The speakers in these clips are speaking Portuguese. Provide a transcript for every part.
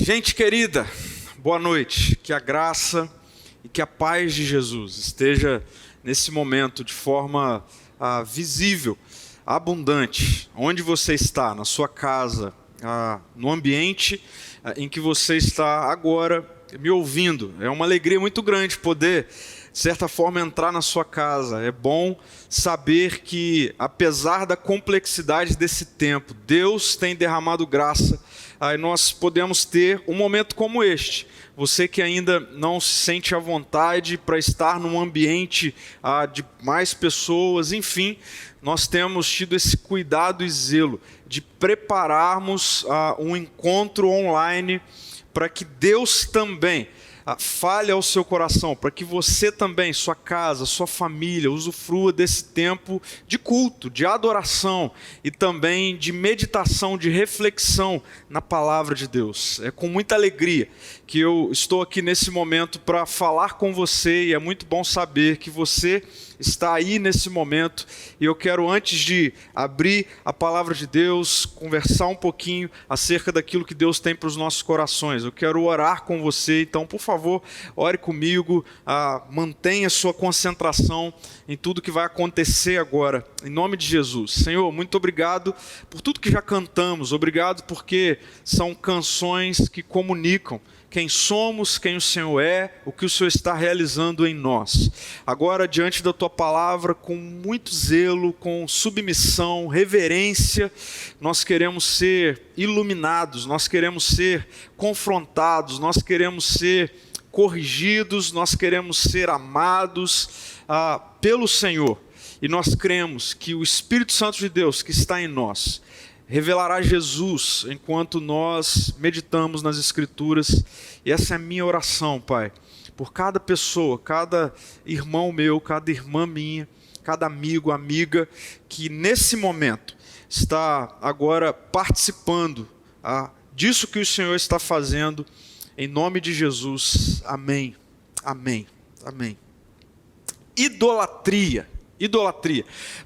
Gente querida, boa noite. Que a graça e que a paz de Jesus esteja nesse momento de forma visível, abundante, onde você está, na sua casa, no ambiente em que você está agora me ouvindo. É uma alegria muito grande poder, de certa forma, entrar na sua casa. É bom saber que, apesar da complexidade desse tempo, Deus tem derramado graça. Aí nós podemos ter um momento como este. Você que ainda não se sente à vontade para estar num ambiente de mais pessoas, enfim, nós temos tido esse cuidado e zelo de prepararmos um encontro online para que Deus também fale ao seu coração, para que você também, sua casa, sua família, usufrua desse tempo de culto, de adoração e também de meditação, de reflexão na palavra de Deus. É com muita alegria que eu estou aqui nesse momento para falar com você, e é muito bom saber que você está aí nesse momento. E eu quero, antes de abrir a palavra de Deus, conversar um pouquinho acerca daquilo que Deus tem para os nossos corações. Eu quero orar com você, então, por favor, ore comigo, mantenha sua concentração em tudo que vai acontecer agora, em nome de Jesus. Senhor, muito obrigado por tudo que já cantamos, obrigado porque são canções que comunicam quem somos, quem o Senhor é, o que o Senhor está realizando em nós. Agora, diante da Tua palavra, com muito zelo, com submissão, reverência, nós queremos ser iluminados, nós queremos ser confrontados, nós queremos ser corrigidos, nós queremos ser amados pelo Senhor. E nós cremos que o Espírito Santo de Deus que está em nós revelará Jesus enquanto nós meditamos nas Escrituras. E essa é a minha oração, Pai, por cada pessoa, cada irmão meu, cada irmã minha, cada amigo, amiga, que nesse momento está agora participando disso que o Senhor está fazendo, em nome de Jesus. Amém, amém, amém. Idolatria.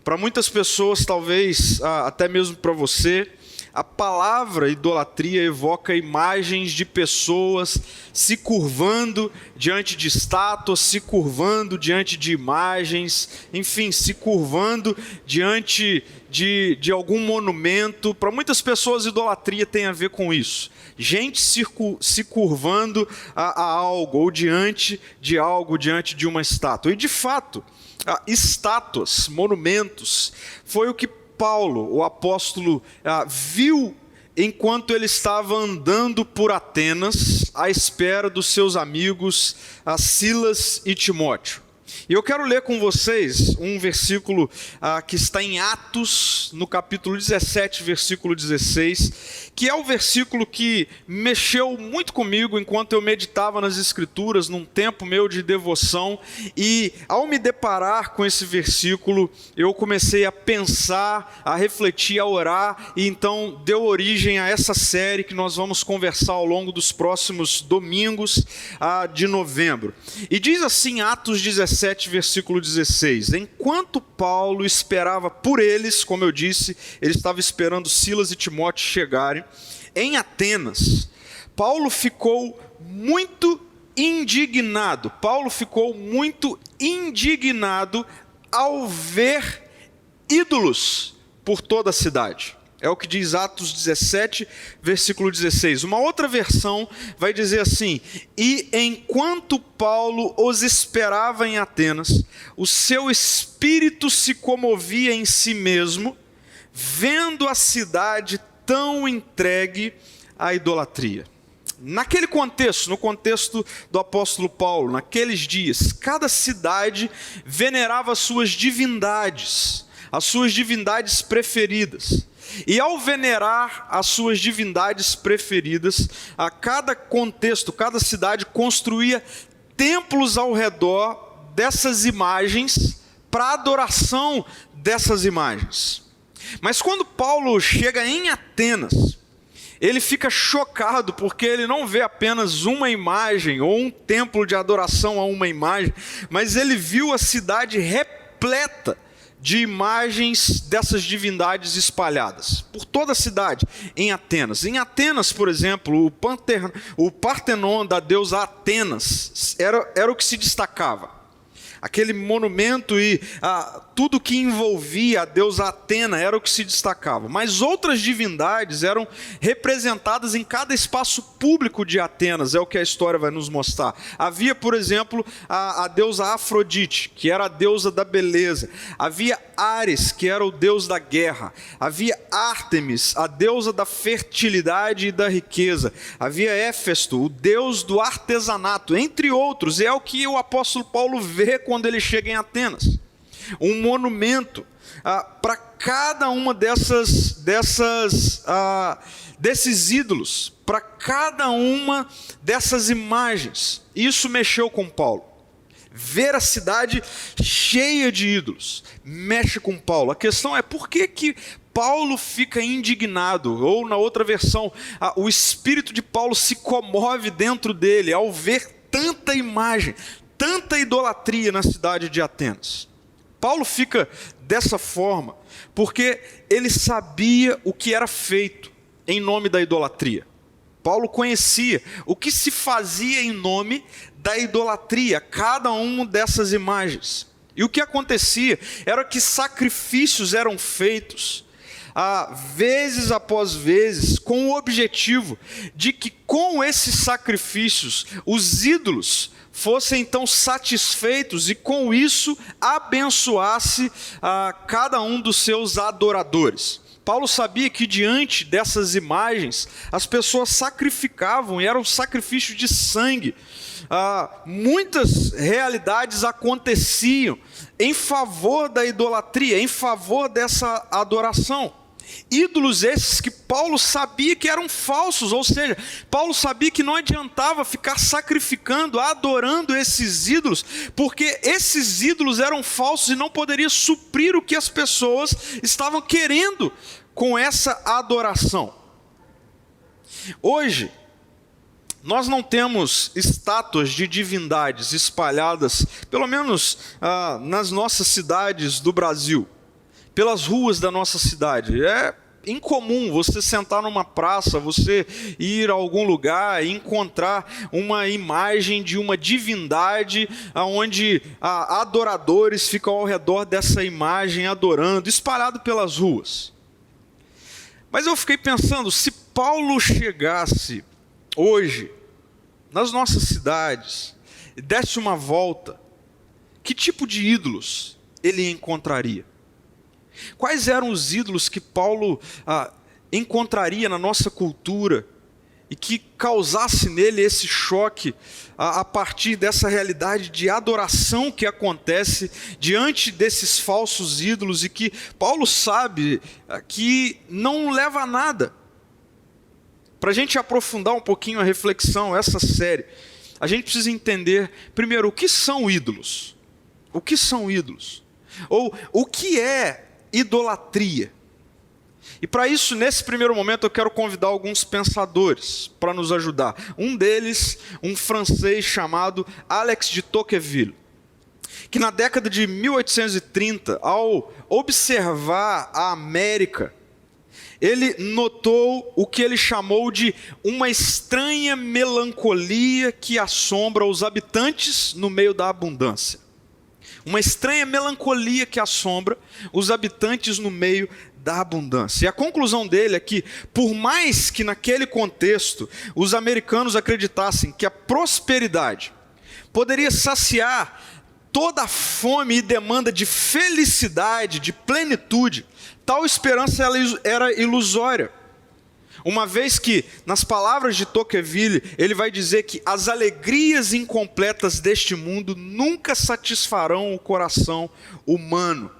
Para muitas pessoas, talvez até mesmo para você, a palavra idolatria evoca imagens de pessoas se curvando diante de estátuas, se curvando diante de imagens, enfim, se curvando diante de algum monumento. Para muitas pessoas, idolatria tem a ver com isso. Gente se curvando a algo, ou diante de algo, diante de uma estátua. E de fato, estátuas, monumentos, foi o que Paulo, o apóstolo, viu enquanto ele estava andando por Atenas, à espera dos seus amigos Silas e Timóteo. E eu quero ler com vocês um versículo que está em Atos, no capítulo 17, versículo 16, que é o versículo que mexeu muito comigo enquanto eu meditava nas Escrituras, num tempo meu de devoção. E ao me deparar com esse versículo, eu comecei a pensar, a refletir, a orar, e então deu origem a essa série que nós vamos conversar ao longo dos próximos domingos de novembro. E diz assim, Atos 17, versículo 16: enquanto Paulo esperava por eles, como eu disse, ele estava esperando Silas e Timóteo chegarem, em Atenas, Paulo ficou muito indignado ao ver ídolos por toda a cidade. É o que diz Atos 17, versículo 16. Uma outra versão vai dizer assim: e enquanto Paulo os esperava em Atenas, o seu espírito se comovia em si mesmo, vendo a cidade tão entregue à idolatria. Naquele contexto, no contexto do apóstolo Paulo, naqueles dias, cada cidade venerava as suas divindades preferidas. E ao venerar as suas divindades preferidas, a cada contexto, cada cidade construía templos ao redor dessas imagens, para adoração dessas imagens. Mas quando Paulo chega em Atenas, ele fica chocado, porque ele não vê apenas uma imagem, ou um templo de adoração a uma imagem, mas ele viu a cidade repleta de imagens dessas divindades espalhadas por toda a cidade, em Atenas. Em Atenas, por exemplo, o Partenon da deusa Atenas era o que se destacava. Aquele monumento e tudo que envolvia a deusa Atena era o que se destacava. Mas outras divindades eram representadas em cada espaço público de Atenas, é o que a história vai nos mostrar. Havia, por exemplo, a deusa Afrodite, que era a deusa da beleza. Havia Ares, que era o deus da guerra. Havia Ártemis, a deusa da fertilidade e da riqueza. Havia Éfesto, o deus do artesanato, entre outros. E é o que o apóstolo Paulo vê quando ele chega em Atenas. Um monumento para cada uma desses ídolos, para cada uma dessas imagens. Isso mexeu com Paulo. Ver a cidade cheia de ídolos mexe com Paulo. A questão é por que Paulo fica indignado, ou na outra versão, o espírito de Paulo se comove dentro dele ao ver tanta imagem, tanta idolatria na cidade de Atenas. Paulo fica dessa forma porque ele sabia o que era feito em nome da idolatria. Paulo conhecia o que se fazia em nome da idolatria, cada uma dessas imagens. E o que acontecia era que sacrifícios eram feitos, vezes após vezes, com o objetivo de que com esses sacrifícios os ídolos fossem então satisfeitos e com isso abençoasse cada um dos seus adoradores. Paulo sabia que diante dessas imagens as pessoas sacrificavam e eram sacrifícios de sangue. Muitas realidades aconteciam em favor da idolatria, em favor dessa adoração. Ídolos esses que Paulo sabia que eram falsos, ou seja, Paulo sabia que não adiantava ficar sacrificando, adorando esses ídolos, porque esses ídolos eram falsos e não poderia suprir o que as pessoas estavam querendo com essa adoração. Hoje, nós não temos estátuas de divindades espalhadas, pelo menos nas nossas cidades do Brasil, pelas ruas da nossa cidade. É incomum você sentar numa praça, você ir a algum lugar e encontrar uma imagem de uma divindade onde adoradores ficam ao redor dessa imagem adorando, espalhado pelas ruas. Mas eu fiquei pensando, se Paulo chegasse hoje nas nossas cidades e desse uma volta, que tipo de ídolos ele encontraria? Quais eram os ídolos que Paulo encontraria na nossa cultura e que causasse nele esse choque a partir dessa realidade de adoração que acontece diante desses falsos ídolos e que Paulo sabe que não leva a nada? Para a gente aprofundar um pouquinho a reflexão, essa série, a gente precisa entender, primeiro, o que são ídolos? O que são ídolos? Ou o que é idolatria? E para isso, nesse primeiro momento, eu quero convidar alguns pensadores para nos ajudar. Um deles, um francês chamado Alex de Tocqueville, que na década de 1830, ao observar a América, ele notou o que ele chamou de uma estranha melancolia que assombra os habitantes no meio da abundância. Uma estranha melancolia que assombra os habitantes no meio da abundância. E a conclusão dele é que, por mais que naquele contexto os americanos acreditassem que a prosperidade poderia saciar toda a fome e demanda de felicidade, de plenitude, tal esperança era ilusória. Uma vez que, nas palavras de Tocqueville, ele vai dizer que as alegrias incompletas deste mundo nunca satisfarão o coração humano.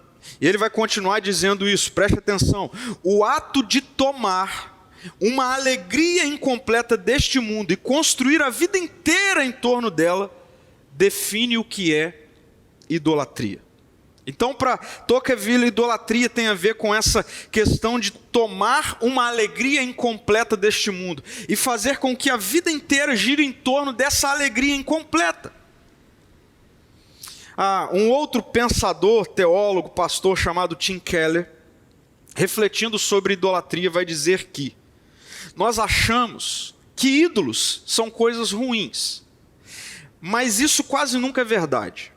E ele vai continuar dizendo isso, preste atenção. O ato de tomar uma alegria incompleta deste mundo e construir a vida inteira em torno dela, define o que é idolatria. Então, para Tocqueville, idolatria tem a ver com essa questão de tomar uma alegria incompleta deste mundo e fazer com que a vida inteira gire em torno dessa alegria incompleta. Um outro pensador, teólogo, pastor chamado Tim Keller, refletindo sobre idolatria, vai dizer que nós achamos que ídolos são coisas ruins, mas isso quase nunca é verdade.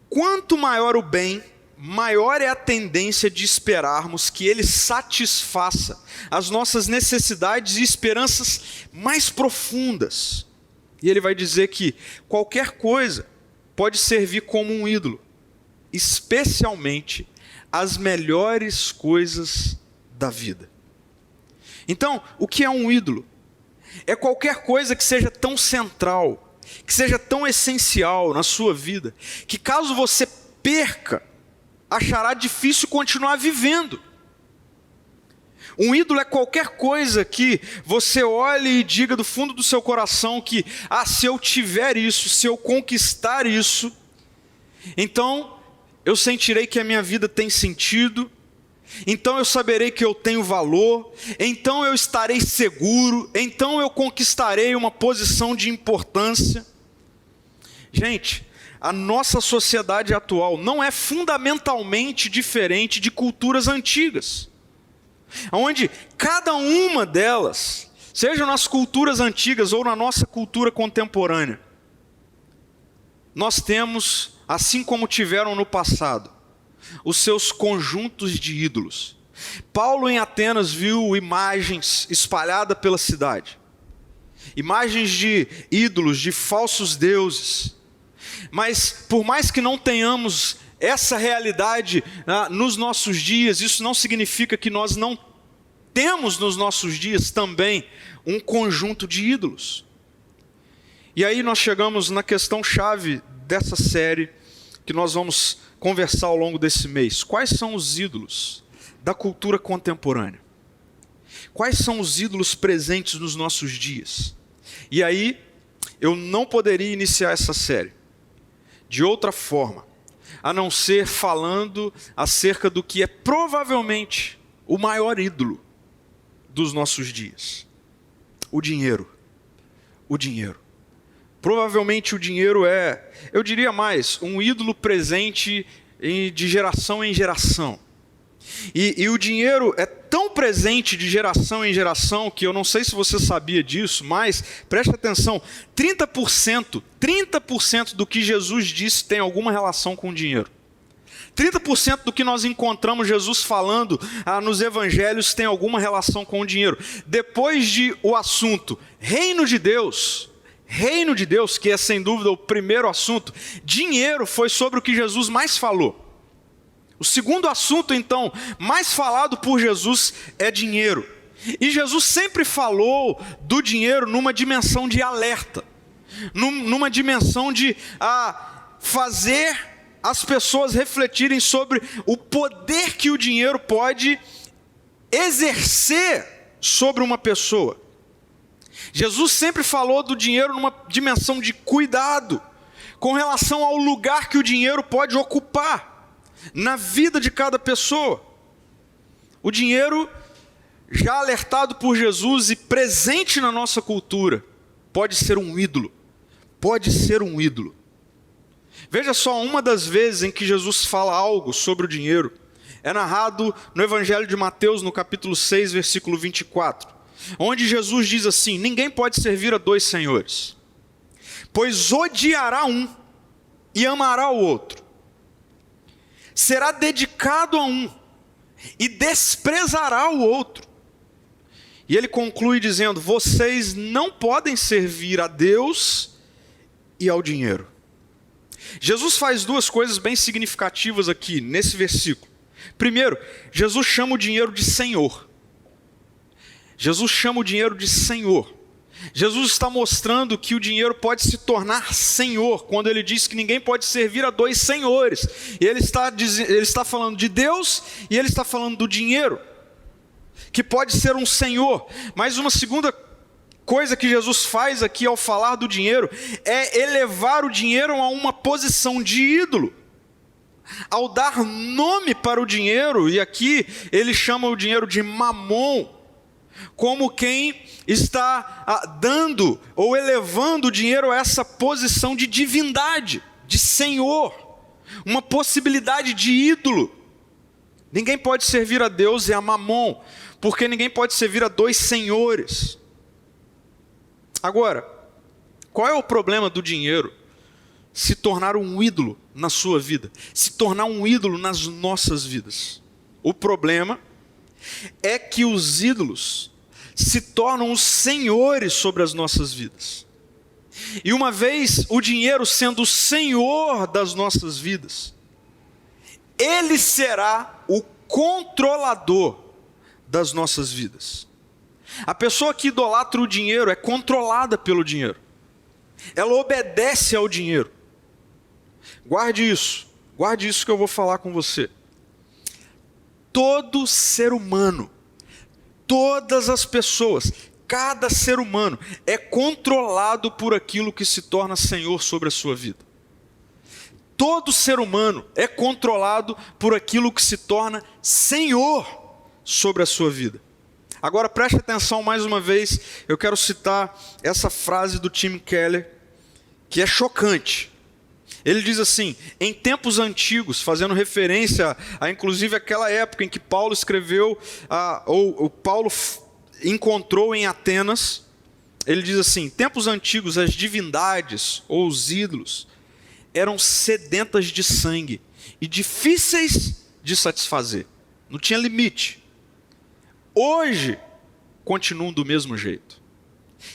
Quanto maior o bem, maior é a tendência de esperarmos que ele satisfaça as nossas necessidades e esperanças mais profundas. E ele vai dizer que qualquer coisa pode servir como um ídolo, especialmente as melhores coisas da vida. Então, o que é um ídolo? É qualquer coisa que seja tão central, que seja tão essencial na sua vida, que caso você perca, achará difícil continuar vivendo. Um ídolo é qualquer coisa que você olhe e diga do fundo do seu coração que, se eu tiver isso, se eu conquistar isso, então eu sentirei que a minha vida tem sentido, então eu saberei que eu tenho valor, então eu estarei seguro, então eu conquistarei uma posição de importância. Gente, a nossa sociedade atual não é fundamentalmente diferente de culturas antigas, onde cada uma delas, seja nas culturas antigas ou na nossa cultura contemporânea, nós temos, assim como tiveram no passado, os seus conjuntos de ídolos. Paulo em Atenas viu imagens espalhadas pela cidade, imagens de ídolos, de falsos deuses. Mas por mais que não tenhamos essa realidade nos nossos dias, isso não significa que nós não temos nos nossos dias também um conjunto de ídolos. E aí nós chegamos na questão chave dessa série que nós vamos conversar ao longo desse mês. Quais são os ídolos da cultura contemporânea? Quais são os ídolos presentes nos nossos dias? E aí eu não poderia iniciar essa série de outra forma, a não ser falando acerca do que é provavelmente o maior ídolo dos nossos dias: o dinheiro. O dinheiro. Provavelmente o dinheiro é, eu diria mais, um ídolo presente de geração em geração. E o dinheiro é tão presente de geração em geração que eu não sei se você sabia disso, mas preste atenção, 30% do que Jesus disse tem alguma relação com o dinheiro. 30% do que nós encontramos Jesus falando nos evangelhos tem alguma relação com o dinheiro. Depois de o assunto reino de Deus, que é sem dúvida o primeiro assunto, dinheiro foi sobre o que Jesus mais falou. O segundo assunto, então, mais falado por Jesus é dinheiro. E Jesus sempre falou do dinheiro numa dimensão de alerta, numa dimensão de fazer as pessoas refletirem sobre o poder que o dinheiro pode exercer sobre uma pessoa. Jesus sempre falou do dinheiro numa dimensão de cuidado, com relação ao lugar que o dinheiro pode ocupar na vida de cada pessoa. O dinheiro, já alertado por Jesus e presente na nossa cultura, pode ser um ídolo. Pode ser um ídolo. Veja só, uma das vezes em que Jesus fala algo sobre o dinheiro é narrado no Evangelho de Mateus, no capítulo 6, versículo 24, onde Jesus diz assim: ninguém pode servir a dois senhores, pois odiará um e amará o outro, será dedicado a um e desprezará o outro. E ele conclui dizendo: vocês não podem servir a Deus e ao dinheiro. Jesus faz duas coisas bem significativas aqui nesse versículo. Primeiro, Jesus chama o dinheiro de Senhor. Jesus chama o dinheiro de Senhor. Jesus está mostrando que o dinheiro pode se tornar senhor, quando ele diz que ninguém pode servir a dois senhores. E ele está falando de Deus e ele está falando do dinheiro, que pode ser um senhor. Mas uma segunda coisa que Jesus faz aqui ao falar do dinheiro é elevar o dinheiro a uma posição de ídolo. Ao dar nome para o dinheiro, e aqui ele chama o dinheiro de mamon, como quem está dando ou elevando o dinheiro a essa posição de divindade, de senhor, uma possibilidade de ídolo. Ninguém pode servir a Deus e a Mamon, porque ninguém pode servir a dois senhores. Agora, qual é o problema do dinheiro se tornar um ídolo na sua vida? Se tornar um ídolo nas nossas vidas? O problema é que os ídolos se tornam os senhores sobre as nossas vidas. E uma vez o dinheiro sendo o senhor das nossas vidas, ele será o controlador das nossas vidas. A pessoa que idolatra o dinheiro é controlada pelo dinheiro. Ela obedece ao dinheiro. Guarde isso que eu vou falar com você. Todo ser humano, todas as pessoas, cada ser humano é controlado por aquilo que se torna senhor sobre a sua vida. Todo ser humano é controlado por aquilo que se torna senhor sobre a sua vida. Agora preste atenção mais uma vez, eu quero citar essa frase do Tim Keller, que é chocante. Ele diz assim: em tempos antigos, fazendo referência a inclusive aquela época em que Paulo escreveu, ou Paulo encontrou em Atenas, ele diz assim: em tempos antigos as divindades ou os ídolos eram sedentas de sangue e difíceis de satisfazer, não tinha limite. Hoje continuam do mesmo jeito.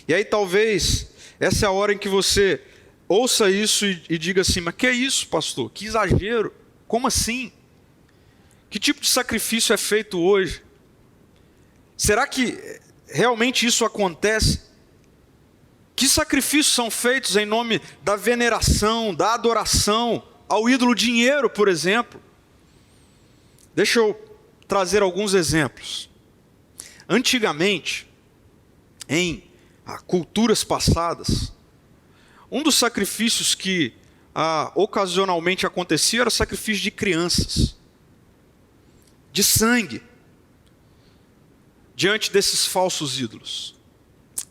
E aí talvez essa é a hora em que você ouça isso e diga assim: mas que é isso, pastor? Que exagero, como assim? Que tipo de sacrifício é feito hoje? Será que realmente isso acontece? Que sacrifícios são feitos em nome da veneração, da adoração ao ídolo dinheiro, por exemplo? Deixa eu trazer alguns exemplos. Antigamente, em culturas passadas, um dos sacrifícios que ocasionalmente acontecia era o sacrifício de crianças, de sangue, diante desses falsos ídolos.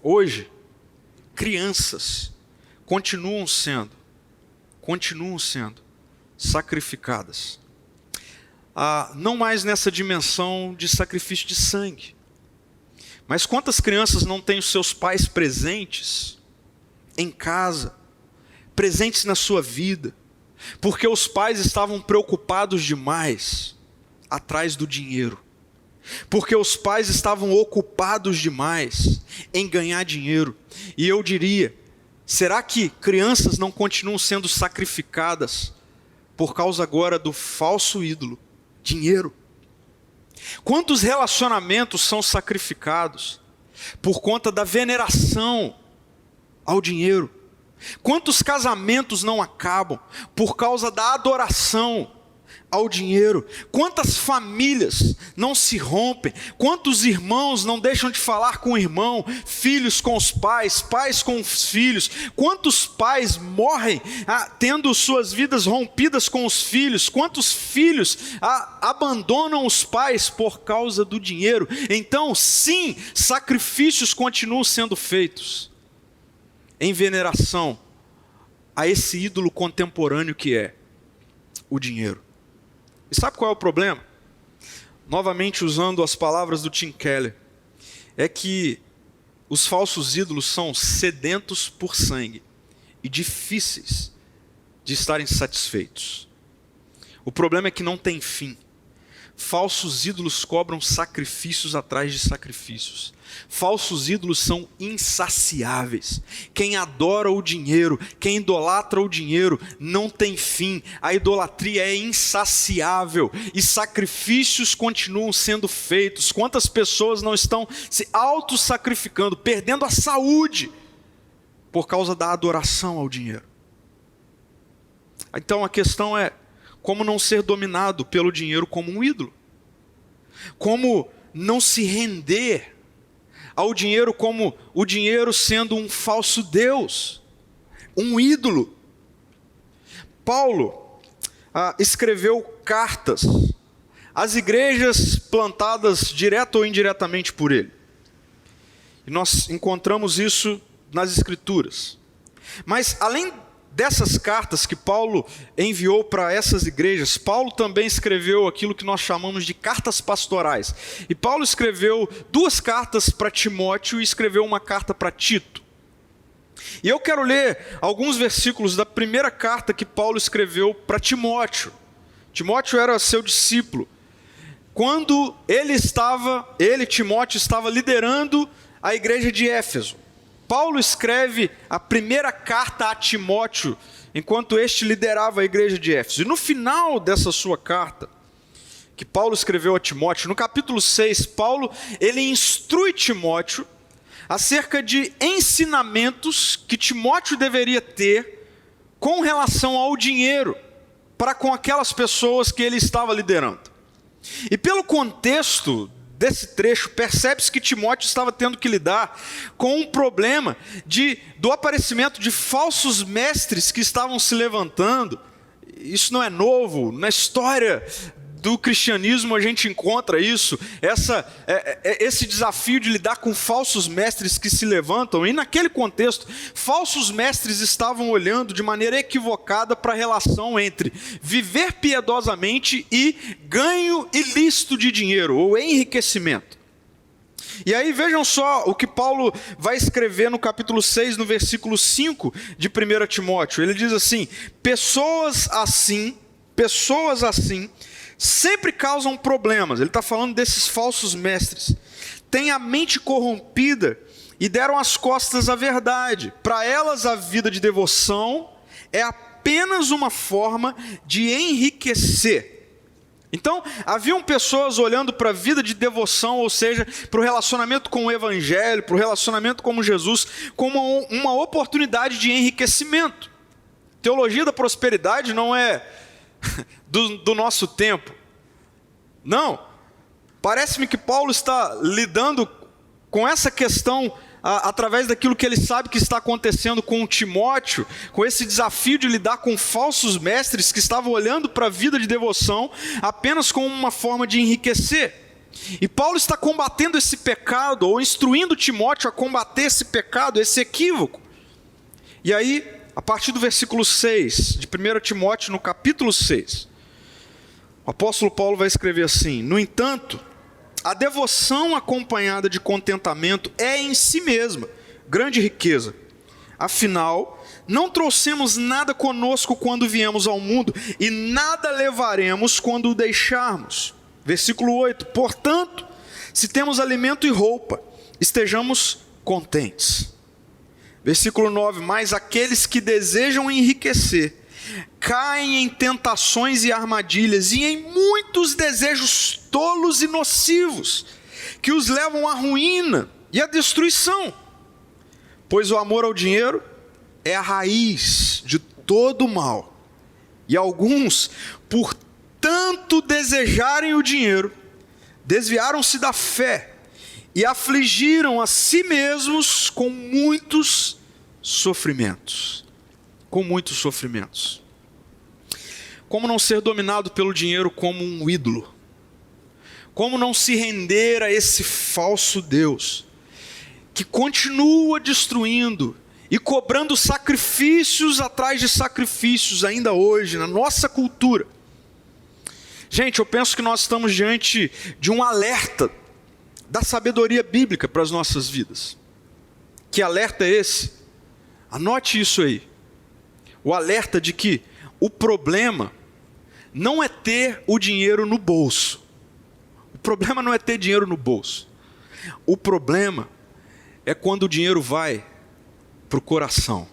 Hoje, crianças continuam sendo sacrificadas. Não mais nessa dimensão de sacrifício de sangue. Mas quantas crianças não têm os seus pais presentes em casa, presentes na sua vida, porque os pais estavam preocupados demais atrás do dinheiro, porque os pais estavam ocupados demais em ganhar dinheiro. E eu diria, será que crianças não continuam sendo sacrificadas por causa agora do falso ídolo, dinheiro? Quantos relacionamentos são sacrificados por conta da veneração ao dinheiro? Quantos casamentos não acabam por causa da adoração ao dinheiro? Quantas famílias não se rompem? Quantos irmãos não deixam de falar com o irmão? Filhos com os pais, pais com os filhos. Quantos pais morrem tendo suas vidas rompidas com os filhos? Quantos filhos abandonam os pais por causa do dinheiro? Então, sim, sacrifícios continuam sendo feitos em veneração a esse ídolo contemporâneo que é o dinheiro. E sabe qual é o problema? Novamente usando as palavras do Tim Keller, é que os falsos ídolos são sedentos por sangue e difíceis de estarem satisfeitos. O problema é que não tem fim. Falsos ídolos cobram sacrifícios atrás de sacrifícios. Falsos ídolos são insaciáveis. Quem adora o dinheiro, quem idolatra o dinheiro, não tem fim. A idolatria é insaciável e sacrifícios continuam sendo feitos. Quantas pessoas não estão se auto-sacrificando, perdendo a saúde por causa da adoração ao dinheiro? Então a questão é: como não ser dominado pelo dinheiro como um ídolo? Como não se render ao dinheiro como o dinheiro sendo um falso Deus, um ídolo? Paulo escreveu cartas às igrejas plantadas direta ou indiretamente por ele. E nós encontramos isso nas Escrituras. Mas além dessas cartas que Paulo enviou para essas igrejas, Paulo também escreveu aquilo que nós chamamos de cartas pastorais. E Paulo escreveu 2 cartas para Timóteo e escreveu uma carta para Tito. E eu quero ler alguns versículos da primeira carta que Paulo escreveu para Timóteo. Timóteo era seu discípulo. Quando Timóteo, estava liderando a igreja de Éfeso. Paulo escreve a primeira carta a Timóteo, enquanto este liderava a igreja de Éfeso. E no final dessa sua carta, que Paulo escreveu a Timóteo, no capítulo 6, Paulo, ele instrui Timóteo acerca de ensinamentos que Timóteo deveria ter com relação ao dinheiro, para com aquelas pessoas que ele estava liderando. E pelo contexto desse trecho, percebe-se que Timóteo estava tendo que lidar com um problema do aparecimento de falsos mestres que estavam se levantando. Isso não é novo, na história do cristianismo a gente encontra isso, esse desafio de lidar com falsos mestres que se levantam. E naquele contexto, falsos mestres estavam olhando de maneira equivocada para a relação entre viver piedosamente e ganho ilícito de dinheiro, ou enriquecimento. E aí vejam só o que Paulo vai escrever no capítulo 6, no versículo 5 de 1 Timóteo. Ele diz assim: pessoas assim, sempre causam problemas. Ele está falando desses falsos mestres. Têm a mente corrompida e deram as costas à verdade. Para elas, a vida de devoção é apenas uma forma de enriquecer. Então, haviam pessoas olhando para a vida de devoção, ou seja, para o relacionamento com o Evangelho, para o relacionamento com Jesus, como uma oportunidade de enriquecimento. Teologia da prosperidade não é do nosso tempo. Não. Parece-me que Paulo está lidando com essa questão através daquilo que ele sabe que está acontecendo com Timóteo, com esse desafio de lidar com falsos mestres que estavam olhando para a vida de devoção apenas como uma forma de enriquecer. E Paulo está combatendo esse pecado, ou instruindo Timóteo a combater esse pecado, esse equívoco. E aí, a partir do versículo 6 de 1 Timóteo, no capítulo 6, o apóstolo Paulo vai escrever assim: no entanto, a devoção acompanhada de contentamento é em si mesma grande riqueza. Afinal, não trouxemos nada conosco quando viemos ao mundo, e nada levaremos quando o deixarmos. Versículo 8: portanto, se temos alimento e roupa, estejamos contentes. Versículo 9: mas aqueles que desejam enriquecer caem em tentações e armadilhas e em muitos desejos tolos e nocivos, que os levam à ruína e à destruição. Pois o amor ao dinheiro é a raiz de todo o mal. E alguns, por tanto desejarem o dinheiro, desviaram-se da fé e afligiram a si mesmos com muitos sofrimentos. Com muitos sofrimentos. Como não ser dominado pelo dinheiro como um ídolo? Como não se render a esse falso Deus, que continua destruindo e cobrando sacrifícios atrás de sacrifícios ainda hoje, na nossa cultura? Gente, eu penso que nós estamos diante de um alerta da sabedoria bíblica para as nossas vidas. Que alerta é esse? Anote isso aí. O alerta de que o problema não é ter o dinheiro no bolso. O problema não é ter dinheiro no bolso. O problema é quando o dinheiro vai para o coração.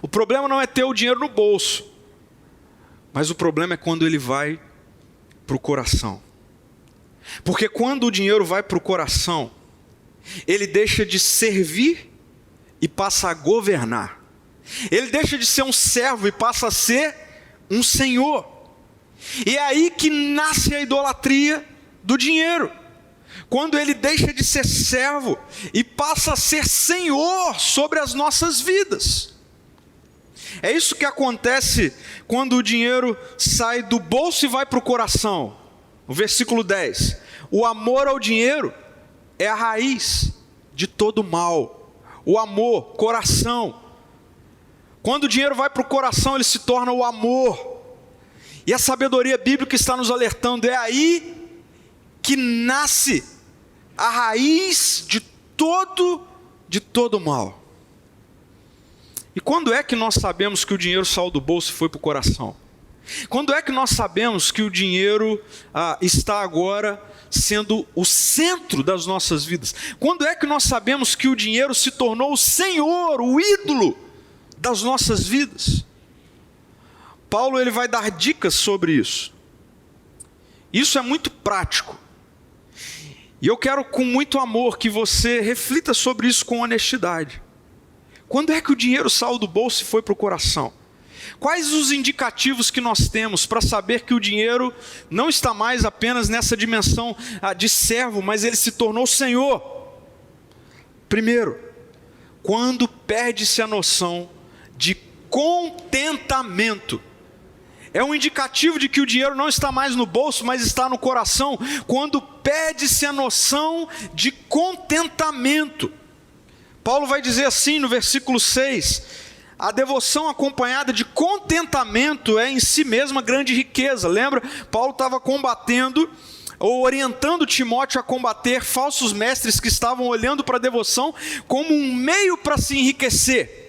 O problema não é ter o dinheiro no bolso, mas o problema é quando ele vai para o coração. Porque quando o dinheiro vai para o coração, ele deixa de servir e passa a governar. Ele deixa de ser um servo e passa a ser um senhor. E é aí que nasce a idolatria do dinheiro. Quando ele deixa de ser servo e passa a ser senhor sobre as nossas vidas. É isso que acontece quando o dinheiro sai do bolso e vai para o coração. O versículo 10. O amor ao dinheiro é a raiz de todo mal. O amor, coração. Quando o dinheiro vai para o coração, ele se torna o amor. E a sabedoria bíblica está nos alertando, é aí que nasce a raiz de todo mal. E quando é que nós sabemos que o dinheiro saiu do bolso e foi para o coração? Quando é que nós sabemos que o dinheiro está agora sendo o centro das nossas vidas? Quando é que nós sabemos que o dinheiro se tornou o Senhor, o ídolo das nossas vidas? Paulo ele vai dar dicas sobre isso. Isso é muito prático. E eu quero com muito amor que você reflita sobre isso com honestidade. Quando é que o dinheiro saiu do bolso e foi para o coração? Quais os indicativos que nós temos para saber que o dinheiro não está mais apenas nessa dimensão de servo, mas ele se tornou Senhor? Primeiro, quando perde-se a noção de contentamento. É um indicativo de que o dinheiro não está mais no bolso, mas está no coração. Quando perde-se a noção de contentamento. Paulo vai dizer assim no versículo 6, a devoção acompanhada de contentamento é em si mesma grande riqueza. Lembra? Paulo estava combatendo, ou orientando Timóteo a combater falsos mestres que estavam olhando para a devoção como um meio para se enriquecer.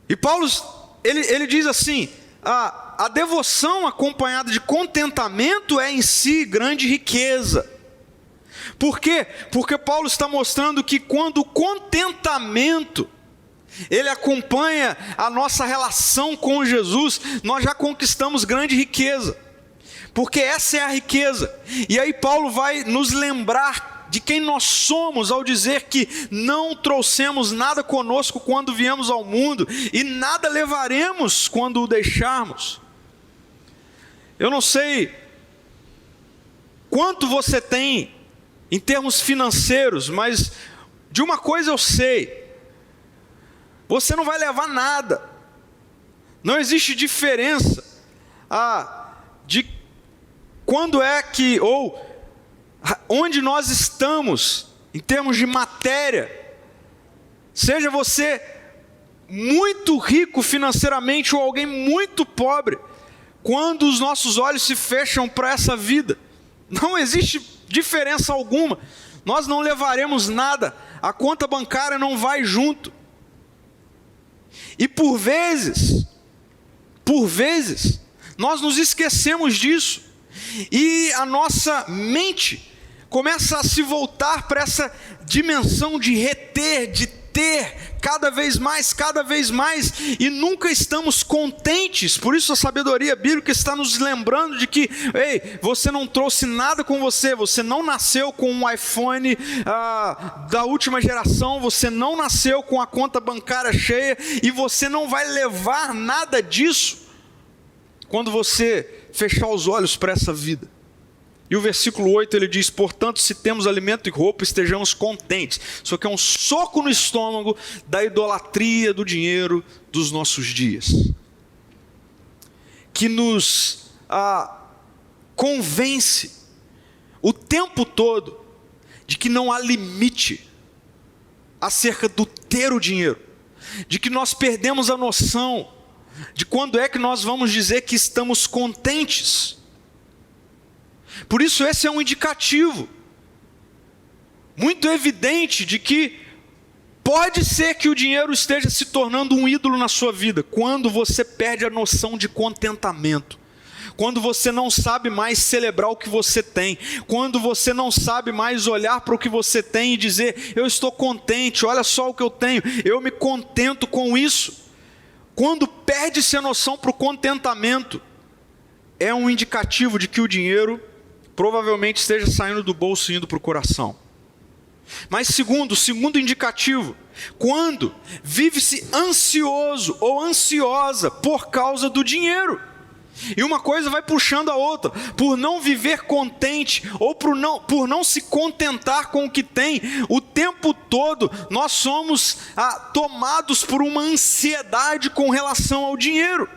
E Paulo, ele diz assim, a devoção acompanhada de contentamento é em si grande riqueza. Por quê? Porque Paulo está mostrando que quando o contentamento ele acompanha a nossa relação com Jesus, nós já conquistamos grande riqueza, porque essa é a riqueza. E aí Paulo vai nos lembrar de quem nós somos ao dizer que não trouxemos nada conosco quando viemos ao mundo, e nada levaremos quando o deixarmos. Eu não sei quanto você tem em termos financeiros, mas de uma coisa eu sei: você não vai levar nada. Não existe diferença de quando é que, ou onde nós estamos em termos de matéria. Seja você muito rico financeiramente ou alguém muito pobre, quando os nossos olhos se fecham para essa vida, não existe diferença alguma. Nós não levaremos nada, a conta bancária não vai junto. E por vezes, nós nos esquecemos disso, e a nossa mente começa a se voltar para essa dimensão de reter, de ter cada vez mais, e nunca estamos contentes. Por isso a sabedoria bíblica está nos lembrando de que, ei, você não trouxe nada com você, você não nasceu com um iPhone da última geração, você não nasceu com a conta bancária cheia, e você não vai levar nada disso quando você fechar os olhos para essa vida. E o versículo 8 ele diz: portanto, se temos alimento e roupa, estejamos contentes. Isso aqui é um soco no estômago da idolatria do dinheiro dos nossos dias, que nos convence o tempo todo de que não há limite acerca do ter o dinheiro, de que nós perdemos a noção de quando é que nós vamos dizer que estamos contentes. Por isso esse é um indicativo muito evidente de que pode ser que o dinheiro esteja se tornando um ídolo na sua vida, quando você perde a noção de contentamento, quando você não sabe mais celebrar o que você tem, quando você não sabe mais olhar para o que você tem e dizer: eu estou contente, olha só o que eu tenho, eu me contento com isso. Quando perde-se a noção para o contentamento, é um indicativo de que o dinheiro provavelmente esteja saindo do bolso e indo para o coração. Mas o segundo indicativo, quando vive-se ansioso ou ansiosa por causa do dinheiro. E uma coisa vai puxando a outra, por não viver contente, ou por não se contentar com o que tem, o tempo todo nós somos tomados por uma ansiedade com relação ao dinheiro.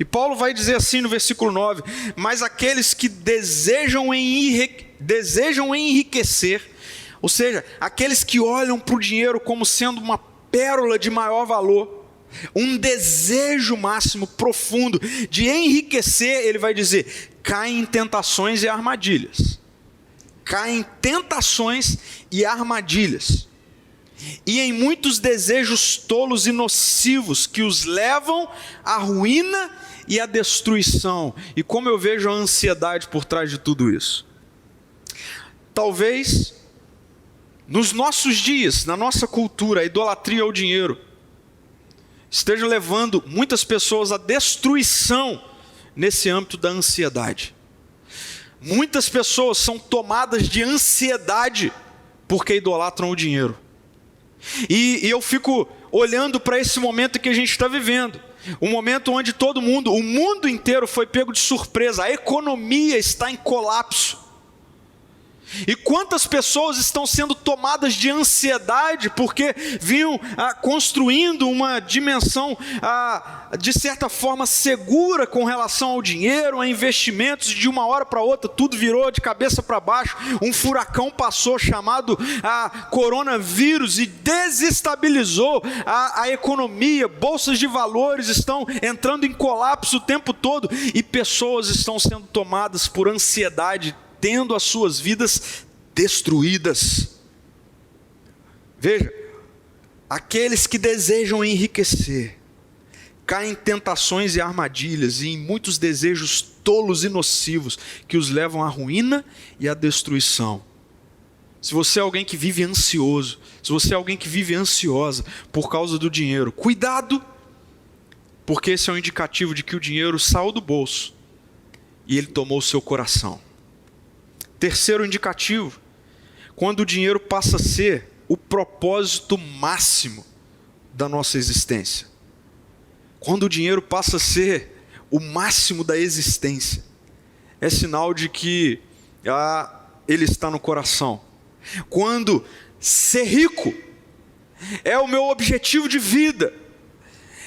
E Paulo vai dizer assim no versículo 9: mas aqueles que desejam enriquecer, ou seja, aqueles que olham para o dinheiro como sendo uma pérola de maior valor, um desejo máximo, profundo, de enriquecer, ele vai dizer, cai em tentações e armadilhas. Cai em tentações e armadilhas. E em muitos desejos tolos e nocivos que os levam à ruína e à destruição. E como eu vejo a ansiedade por trás de tudo isso? Talvez nos nossos dias, na nossa cultura, a idolatria ao dinheiro esteja levando muitas pessoas à destruição nesse âmbito da ansiedade. Muitas pessoas são tomadas de ansiedade porque idolatram o dinheiro. E eu fico olhando para esse momento que a gente está vivendo. Um momento onde todo mundo, o mundo inteiro foi pego de surpresa. A economia está em colapso. E quantas pessoas estão sendo tomadas de ansiedade porque vinham construindo uma dimensão de certa forma segura com relação ao dinheiro, a investimentos, e de uma hora para outra tudo virou de cabeça para baixo. Um furacão passou chamado coronavírus e desestabilizou a economia. Bolsas de valores estão entrando em colapso o tempo todo e pessoas estão sendo tomadas por ansiedade, tendo as suas vidas destruídas. Veja, aqueles que desejam enriquecer caem em tentações e armadilhas e em muitos desejos tolos e nocivos que os levam à ruína e à destruição. Se você é alguém que vive ansioso, se você é alguém que vive ansiosa por causa do dinheiro, cuidado, porque esse é um indicativo de que o dinheiro saiu do bolso e ele tomou o seu coração. Terceiro indicativo, quando o dinheiro passa a ser o propósito máximo da nossa existência. Quando o dinheiro passa a ser o máximo da existência, é sinal de que ele está no coração. Quando ser rico é o meu objetivo de vida,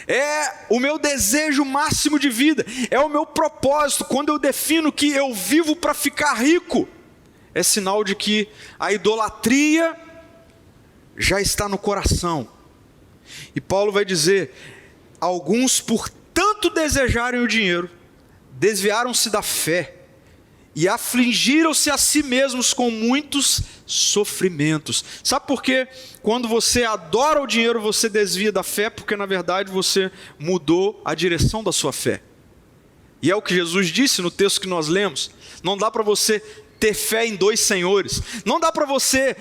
é o meu desejo máximo de vida, é o meu propósito, quando eu defino que eu vivo para ficar rico, é sinal de que a idolatria já está no coração. E Paulo vai dizer, alguns por tanto desejarem o dinheiro, desviaram-se da fé e afligiram-se a si mesmos com muitos sofrimentos. Sabe por quê? Quando você adora o dinheiro, você desvia da fé, porque na verdade você mudou a direção da sua fé. E é o que Jesus disse no texto que nós lemos. Não dá para você ter fé em dois senhores. Não dá para você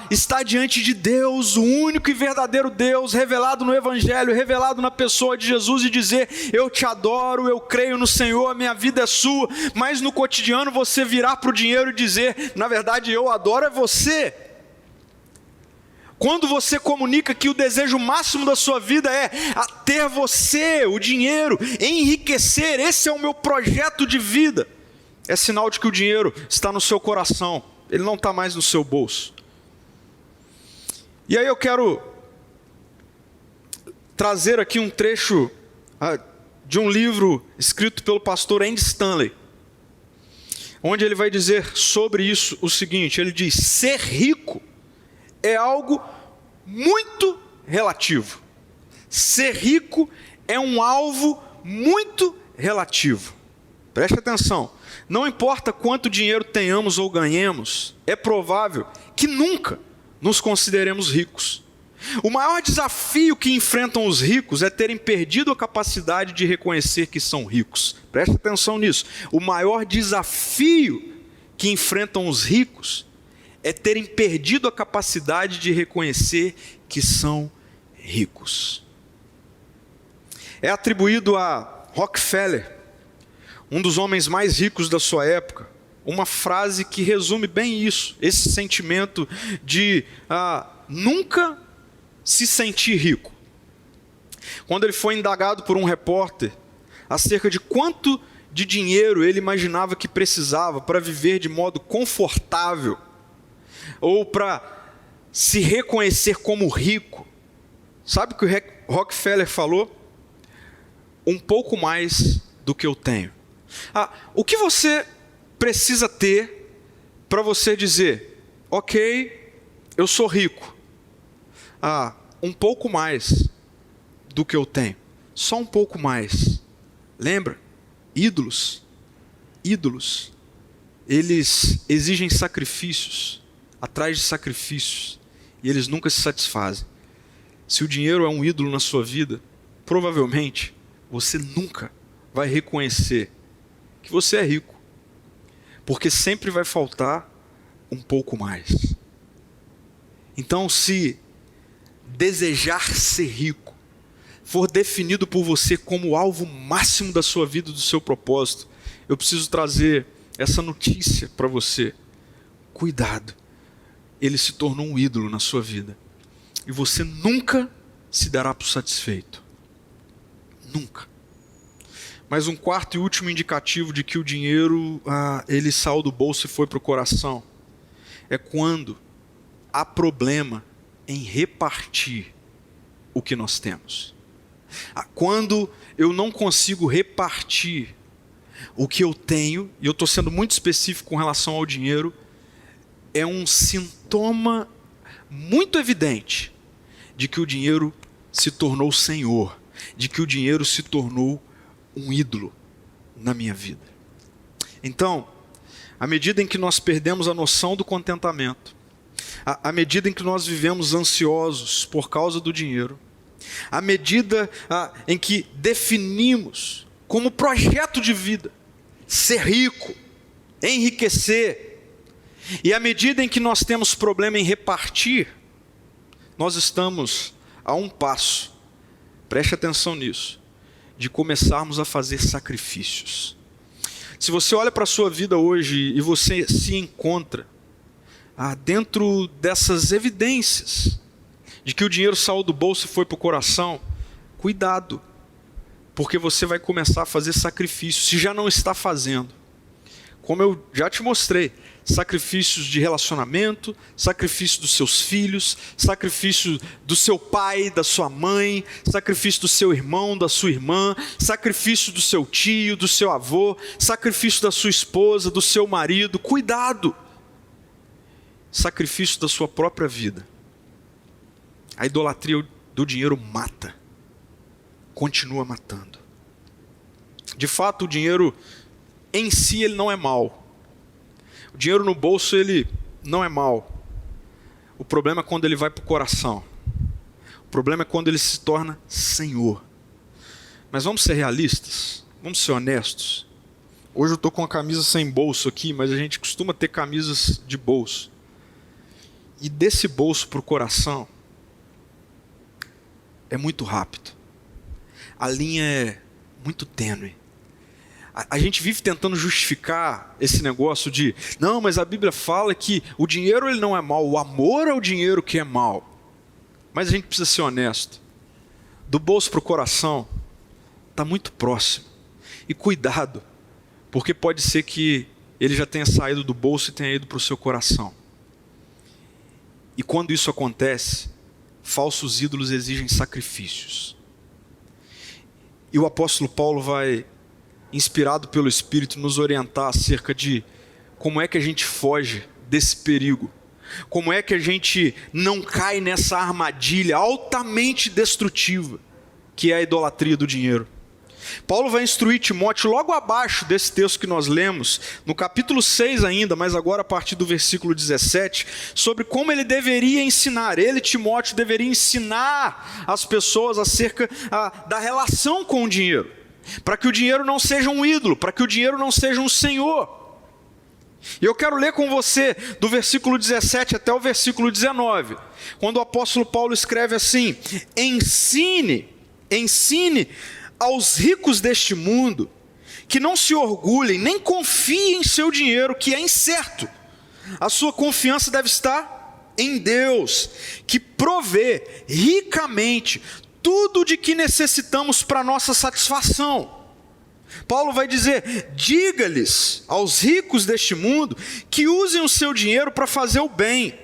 estar diante de Deus, o único e verdadeiro Deus, revelado no Evangelho, revelado na pessoa de Jesus, e dizer, eu te adoro, eu creio no Senhor, a minha vida é sua, mas no cotidiano você virar para o dinheiro e dizer, na verdade eu adoro é você. Quando você comunica que o desejo máximo da sua vida é ter você, o dinheiro, enriquecer, esse é o meu projeto de vida, é sinal de que o dinheiro está no seu coração, ele não está mais no seu bolso. E aí eu quero trazer aqui um trecho de um livro escrito pelo pastor Andy Stanley, onde ele vai dizer sobre isso o seguinte, ele diz, ser rico é algo muito relativo. Ser rico é um alvo muito relativo. Preste atenção. Não importa quanto dinheiro tenhamos ou ganhemos, é provável que nunca nos consideremos ricos. O maior desafio que enfrentam os ricos é terem perdido a capacidade de reconhecer que são ricos. Preste atenção nisso. O maior desafio que enfrentam os ricos é terem perdido a capacidade de reconhecer que são ricos. É atribuído a Rockefeller, um dos homens mais ricos da sua época, uma frase que resume bem isso, esse sentimento de nunca se sentir rico. Quando ele foi indagado por um repórter acerca de quanto de dinheiro ele imaginava que precisava para viver de modo confortável, ou para se reconhecer como rico, sabe o que o Rockefeller falou? Um pouco mais do que eu tenho. O que você precisa ter para você dizer, ok, eu sou rico? um pouco mais do que eu tenho. Só um pouco mais. Lembra? Ídolos, eles exigem sacrifícios, atrás de sacrifícios, e eles nunca se satisfazem. Se o dinheiro é um ídolo na sua vida, provavelmente você nunca vai reconhecer que você é rico, porque sempre vai faltar um pouco mais. Então, se desejar ser rico for definido por você como o alvo máximo da sua vida, do seu propósito, eu preciso trazer essa notícia para você. Cuidado, ele se tornou um ídolo na sua vida, e você nunca se dará por satisfeito. Nunca. Mas um quarto e último indicativo de que o dinheiro, ele saiu do bolso e foi para o coração, é quando há problema em repartir o que nós temos. Quando eu não consigo repartir o que eu tenho, e eu estou sendo muito específico com relação ao dinheiro, é um sintoma muito evidente de que o dinheiro se tornou senhor, de que o dinheiro se tornou um ídolo na minha vida. Então, à medida em que nós perdemos a noção do contentamento, à medida em que nós vivemos ansiosos por causa do dinheiro, à medida em que definimos como projeto de vida ser rico, enriquecer, e à medida em que nós temos problema em repartir, nós estamos a um passo, preste atenção nisso, de começarmos a fazer sacrifícios. Se você olha para a sua vida hoje e você se encontra dentro dessas evidências de que o dinheiro saiu do bolso e foi para o coração, cuidado, porque você vai começar a fazer sacrifícios, se já não está fazendo. Como eu já te mostrei, sacrifícios de relacionamento, sacrifício dos seus filhos, sacrifício do seu pai, da sua mãe, sacrifício do seu irmão, da sua irmã, sacrifício do seu tio, do seu avô, sacrifício da sua esposa, do seu marido. Cuidado! Sacrifício da sua própria vida. A idolatria do dinheiro mata, continua matando. De fato, o dinheiro em si ele não é mau. O dinheiro no bolso ele não é mau. O problema é quando ele vai para o coração. O problema é quando ele se torna senhor. Mas vamos ser realistas, vamos ser honestos. Hoje eu estou com a camisa sem bolso aqui, mas a gente costuma ter camisas de bolso. E desse bolso para o coração é muito rápido. A linha é muito tênue. A gente vive tentando justificar esse negócio de não, mas a Bíblia fala que o dinheiro ele não é mau, o amor é o dinheiro que é mau. Mas a gente precisa ser honesto. Do bolso para o coração está muito próximo. E cuidado, porque pode ser que ele já tenha saído do bolso e tenha ido para o seu coração. E quando isso acontece, falsos ídolos exigem sacrifícios. E o apóstolo Paulo vai, inspirado pelo Espírito, nos orientar acerca de como é que a gente foge desse perigo. Como é que a gente não cai nessa armadilha altamente destrutiva, que é a idolatria do dinheiro. Paulo vai instruir Timóteo logo abaixo desse texto que nós lemos, no capítulo 6 ainda, mas agora a partir do versículo 17, sobre como ele deveria ensinar, ele, Timóteo, deveria ensinar as pessoas acerca da relação com o dinheiro, para que o dinheiro não seja um ídolo, para que o dinheiro não seja um senhor. E eu quero ler com você do versículo 17 até o versículo 19, quando o apóstolo Paulo escreve assim: ensine aos ricos deste mundo que não se orgulhem, nem confiem em seu dinheiro, que é incerto. A sua confiança deve estar em Deus, que provê ricamente tudo de que necessitamos para nossa satisfação. Paulo vai dizer: diga-lhes aos ricos deste mundo que usem o seu dinheiro para fazer o bem.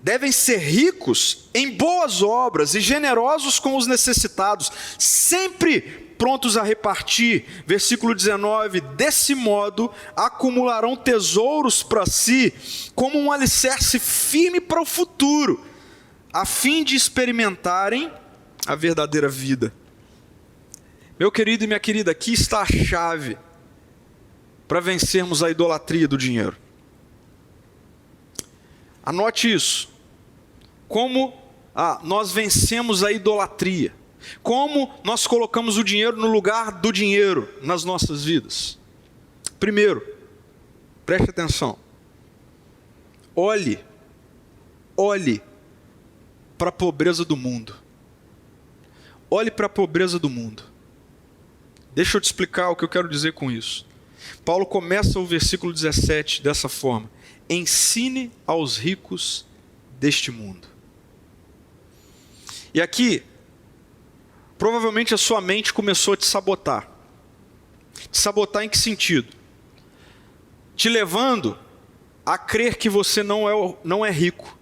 Devem ser ricos em boas obras e generosos com os necessitados, sempre prontos a repartir. Versículo 19: desse modo acumularão tesouros para si, como um alicerce firme para o futuro, a fim de experimentarem a verdadeira vida. Meu querido e minha querida, aqui está a chave para vencermos a idolatria do dinheiro. Anote isso. Como nós vencemos a idolatria. Como nós colocamos o dinheiro no lugar do dinheiro nas nossas vidas. Primeiro, preste atenção. Olhe para a pobreza do mundo. Olhe para a pobreza do mundo. Deixa eu te explicar o que eu quero dizer com isso. Paulo começa o versículo 17 dessa forma: ensine aos ricos deste mundo. E aqui, provavelmente a sua mente começou a te sabotar. Te sabotar em que sentido? Te levando a crer que você não é rico.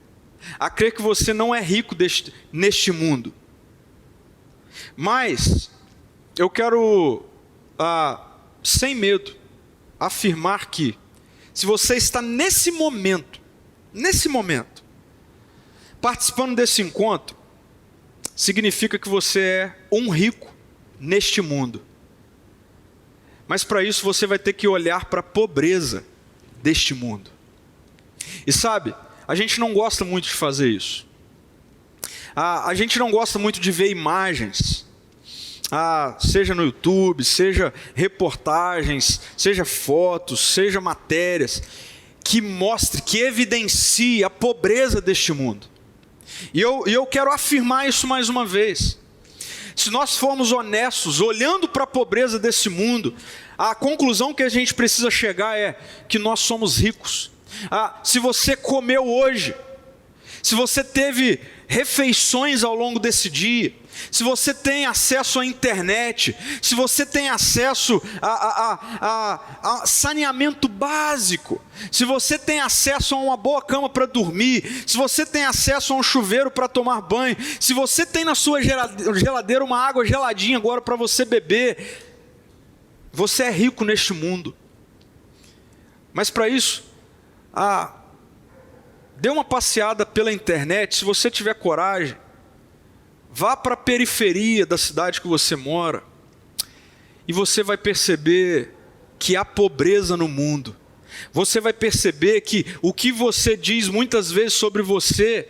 A crer que você não é rico neste mundo. Mas eu quero, sem medo, afirmar que se você está nesse momento, participando desse encontro, significa que você é um rico neste mundo. Mas para isso você vai ter que olhar para a pobreza deste mundo. E sabe, a gente não gosta muito de fazer isso. A gente não gosta muito de ver imagens, seja no YouTube, seja reportagens, seja fotos, seja matérias, que mostre, que evidencie a pobreza deste mundo. E eu quero afirmar isso mais uma vez. Se nós formos honestos, olhando para a pobreza desse mundo, a conclusão que a gente precisa chegar é que nós somos ricos. Se você comeu hoje, se você teve refeições ao longo desse dia, se você tem acesso à internet, se você tem acesso a saneamento básico, se você tem acesso a uma boa cama para dormir, se você tem acesso a um chuveiro para tomar banho, se você tem na sua geladeira uma água geladinha agora para você beber, você é rico neste mundo. Mas para isso, dê uma passeada pela internet, se você tiver coragem. Vá para a periferia da cidade que você mora e você vai perceber que há pobreza no mundo. Você vai perceber que o que você diz muitas vezes sobre você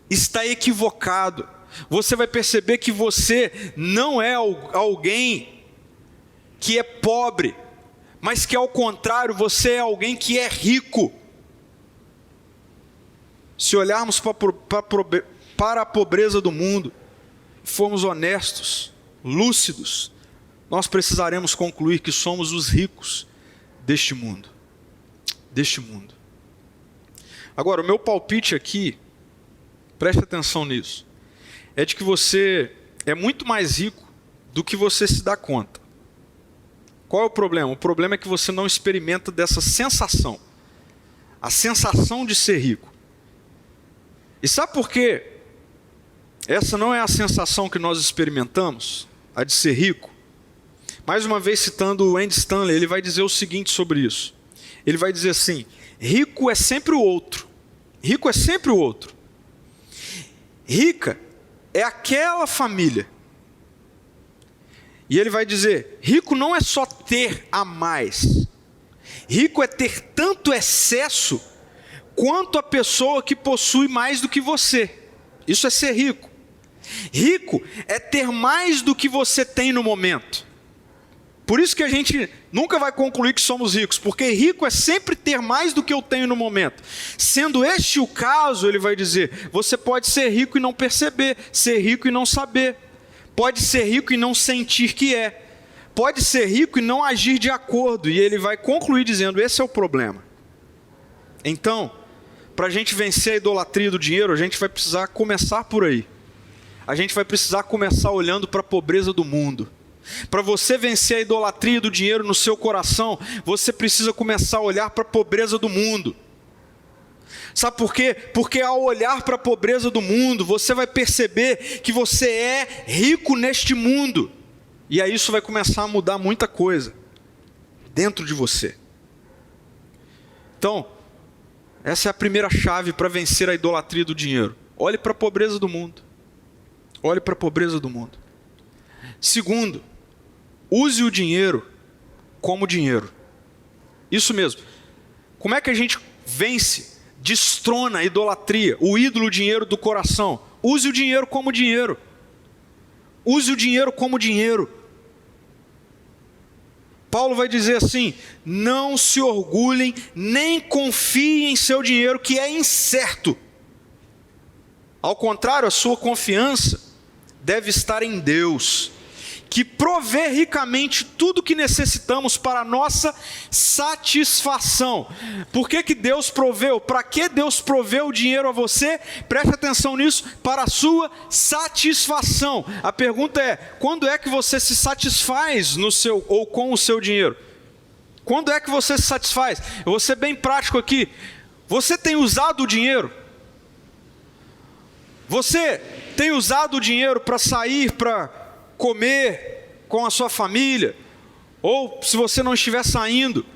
está equivocado. Você vai perceber que você não é alguém que é pobre, mas que ao contrário, você é alguém que é rico. Se olharmos para a pobreza do mundo, formos honestos, lúcidos, nós precisaremos concluir que somos os ricos deste mundo. Agora, o meu palpite aqui, preste atenção nisso, é de que você é muito mais rico do que você se dá conta. Qual é o problema? O problema é que você não experimenta dessa sensação, a sensação de ser rico. E sabe por quê? Essa não é a sensação que nós experimentamos, a de ser rico. Mais uma vez citando o Andy Stanley, ele vai dizer o seguinte sobre isso. Ele vai dizer assim: rico é sempre o outro. Rico é sempre o outro. Rica é aquela família. E ele vai dizer: rico não é só ter a mais. Rico é ter tanto excesso quanto a pessoa que possui mais do que você. Isso é ser rico. Rico é ter mais do que você tem no momento. Por isso que a gente nunca vai concluir que somos ricos, porque rico é sempre ter mais do que eu tenho no momento. Sendo este o caso, ele vai dizer, você pode ser rico e não perceber, ser rico e não saber, pode ser rico e não sentir que é, pode ser rico e não agir de acordo. E ele vai concluir dizendo, esse é o problema. Então, para a gente vencer a idolatria do dinheiro, a gente vai precisar começar por aí. A gente vai precisar começar olhando para a pobreza do mundo. Para você vencer a idolatria do dinheiro no seu coração, você precisa começar a olhar para a pobreza do mundo. Sabe por quê? Porque ao olhar para a pobreza do mundo, você vai perceber que você é rico neste mundo. E aí isso vai começar a mudar muita coisa dentro de você. Então, essa é a primeira chave para vencer a idolatria do dinheiro. olhe para a pobreza do mundo. Olhe para a pobreza do mundo. Segundo, use o dinheiro como dinheiro. Isso mesmo. Como é que a gente vence, destrona a idolatria, o ídolo dinheiro do coração? Use o dinheiro como dinheiro. Use o dinheiro como dinheiro. Paulo vai dizer assim: não se orgulhem, nem confiem em seu dinheiro, que é incerto. Ao contrário, a sua confiança deve estar em Deus, que provê ricamente tudo o que necessitamos para a nossa satisfação. Por que Deus proveu? Para que Deus proveu o dinheiro a você? Preste atenção nisso, para a sua satisfação. A pergunta é: quando é que você se satisfaz no seu ou com o seu dinheiro? Quando é que você se satisfaz? Eu vou ser bem prático aqui. Você tem usado o dinheiro? Você tem usado o dinheiro para sair, para comer com a sua família? Ou, se você não estiver saindo,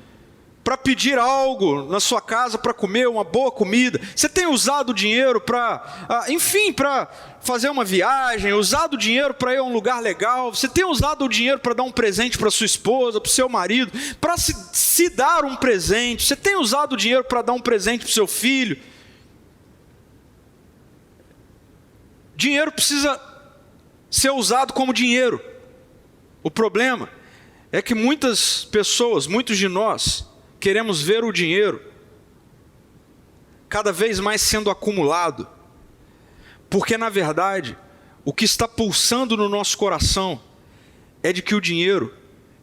para pedir algo na sua casa para comer, uma boa comida? Você tem usado o dinheiro para, enfim, para fazer uma viagem, usado o dinheiro para ir a um lugar legal? Você tem usado o dinheiro para dar um presente para sua esposa, para o seu marido, para se dar um presente? Você tem usado o dinheiro para dar um presente para o seu filho? Dinheiro precisa ser usado como dinheiro. O problema é que muitas pessoas, muitos de nós, queremos ver o dinheiro cada vez mais sendo acumulado, porque na verdade o que está pulsando no nosso coração é de que o dinheiro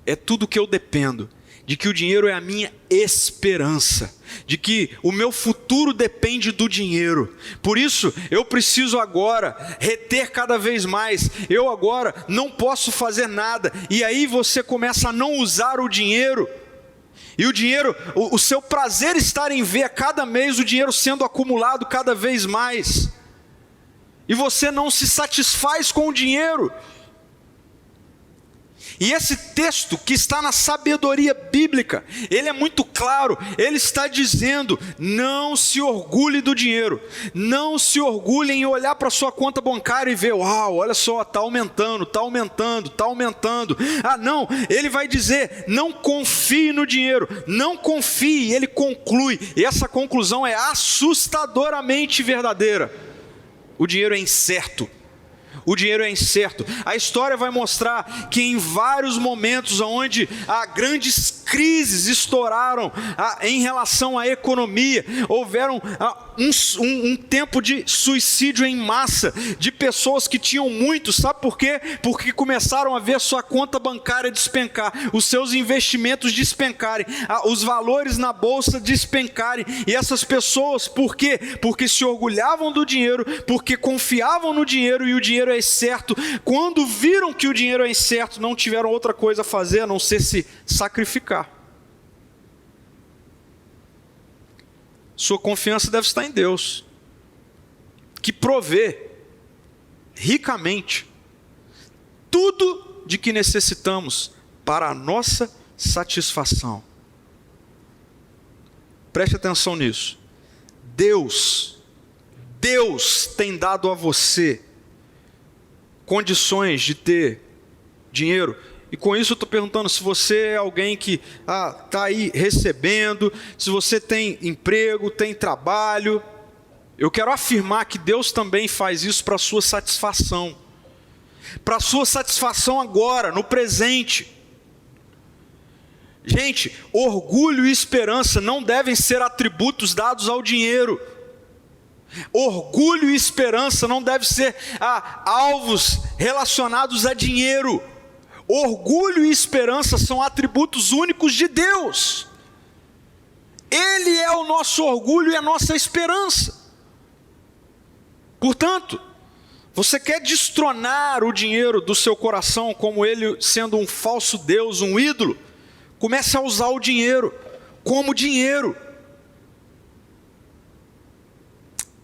é tudo que eu dependo, de que o dinheiro é a minha esperança, de que o meu futuro depende do dinheiro. Por isso eu preciso agora reter cada vez mais. Eu agora não posso fazer nada. E aí você começa a não usar o dinheiro. E o dinheiro, o seu prazer estar em ver a cada mês o dinheiro sendo acumulado cada vez mais. E você não se satisfaz com o dinheiro. E esse texto que está na sabedoria bíblica, ele é muito claro. Ele está dizendo: não se orgulhe do dinheiro. Não se orgulhe em olhar para a sua conta bancária e ver: uau, olha só, está aumentando, está aumentando, está aumentando. Não, ele vai dizer: não confie no dinheiro. Não confie, ele conclui. E essa conclusão é assustadoramente verdadeira. O dinheiro é incerto. O dinheiro é incerto. A história vai mostrar que em vários momentos onde grandes crises estouraram em relação à economia, houveram um tempo de suicídio em massa, de pessoas que tinham muito. Sabe por quê? Porque começaram a ver sua conta bancária despencar, os seus investimentos despencarem, os valores na bolsa despencarem. E essas pessoas, por quê? Porque se orgulhavam do dinheiro, porque confiavam no dinheiro, e o dinheiro é incerto. Quando viram que o dinheiro é incerto, não tiveram outra coisa a fazer a não ser se sacrificar. Sua confiança deve estar em Deus, que provê ricamente tudo de que necessitamos para a nossa satisfação. Preste atenção nisso. Deus tem dado a você condições de ter dinheiro. E com isso eu estou perguntando se você é alguém que está aí recebendo, se você tem emprego, tem trabalho. Eu quero afirmar que Deus também faz isso para a sua satisfação. Para a sua satisfação agora, no presente. Gente, orgulho e esperança não devem ser atributos dados ao dinheiro. Orgulho e esperança não devem ser alvos relacionados a dinheiro. Orgulho e esperança são atributos únicos de Deus. Ele é o nosso orgulho e a nossa esperança. Portanto, você quer destronar o dinheiro do seu coração como ele sendo um falso Deus, um ídolo? Comece a usar o dinheiro como dinheiro.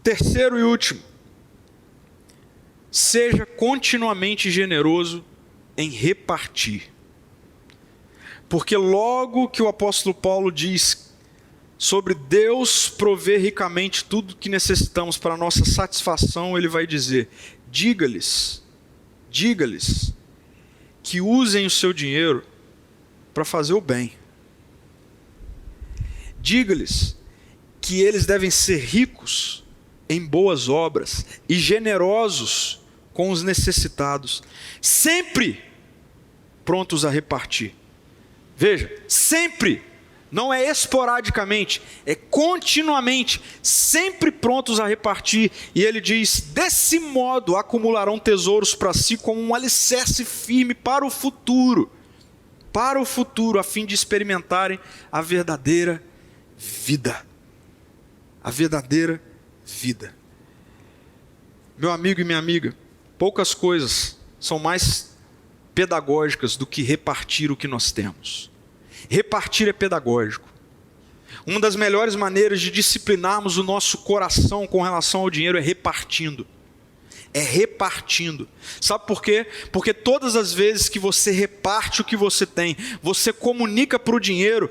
Terceiro e último, seja continuamente generoso em repartir. Porque logo que o apóstolo Paulo diz sobre Deus prover ricamente tudo que necessitamos para a nossa satisfação, ele vai dizer: diga-lhes que usem o seu dinheiro para fazer o bem. Diga-lhes que eles devem ser ricos em boas obras e generosos com os necessitados, sempre prontos a repartir. Veja, sempre, não é esporadicamente, é continuamente, sempre prontos a repartir. E ele diz: desse modo acumularão tesouros para si como um alicerce firme para o futuro, a fim de experimentarem a verdadeira vida. A verdadeira vida. Meu amigo e minha amiga, poucas coisas são mais pedagógicas do que repartir o que nós temos. Repartir é pedagógico. Uma das melhores maneiras de disciplinarmos o nosso coração com relação ao dinheiro é repartindo. É repartindo. Sabe por quê? Porque todas as vezes que você reparte o que você tem, você comunica para o dinheiro,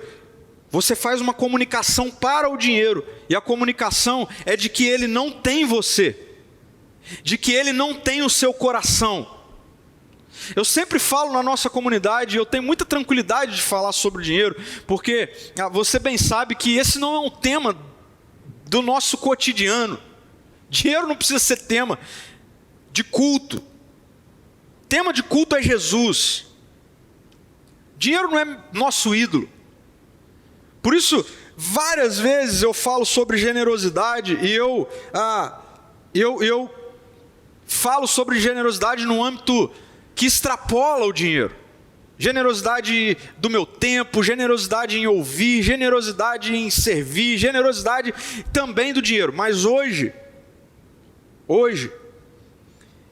você faz uma comunicação para o dinheiro, e a comunicação é de que ele não tem você, de que ele não tem o seu coração. Eu sempre falo na nossa comunidade, eu tenho muita tranquilidade de falar sobre o dinheiro, porque você bem sabe que esse não é um tema do nosso cotidiano. Dinheiro não precisa ser tema de culto. Tema de culto é Jesus. Dinheiro não é nosso ídolo. Por isso, várias vezes eu falo sobre generosidade e eu falo sobre generosidade no âmbito que extrapola o dinheiro. Generosidade do meu tempo, generosidade em ouvir, generosidade em servir, generosidade também do dinheiro. Mas hoje,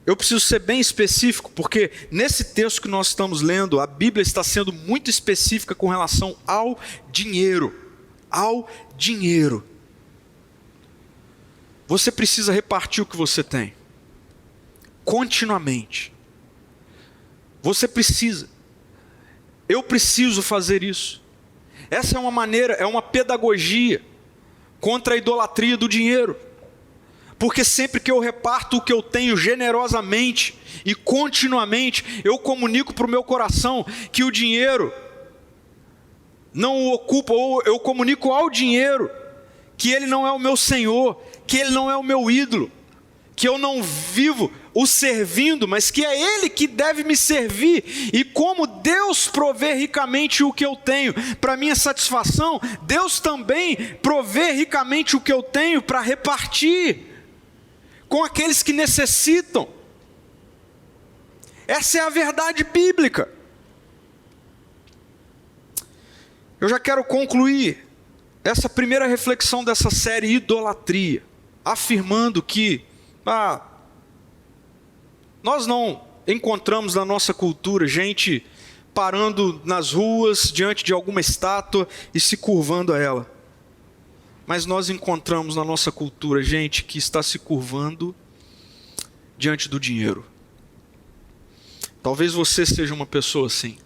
eu preciso ser bem específico, porque nesse texto que nós estamos lendo, a Bíblia está sendo muito específica com relação ao dinheiro. Ao dinheiro. Você precisa repartir o que você tem. Continuamente. Você precisa. Eu preciso fazer isso. Essa é uma maneira, é uma pedagogia contra a idolatria do dinheiro. Porque sempre que eu reparto o que eu tenho generosamente e continuamente, eu comunico para o meu coração que o dinheiro não o ocupa, ou eu comunico ao dinheiro que ele não é o meu Senhor, que ele não é o meu ídolo, que eu não vivo o servindo, mas que é ele que deve me servir. E como Deus provê ricamente o que eu tenho para minha satisfação, Deus também provê ricamente o que eu tenho para repartir com aqueles que necessitam. Essa é a verdade bíblica. Eu já quero concluir essa primeira reflexão dessa série Idolatria, afirmando que nós não encontramos na nossa cultura gente parando nas ruas diante de alguma estátua e se curvando a ela. Mas nós encontramos na nossa cultura gente que está se curvando diante do dinheiro. Talvez você seja uma pessoa assim.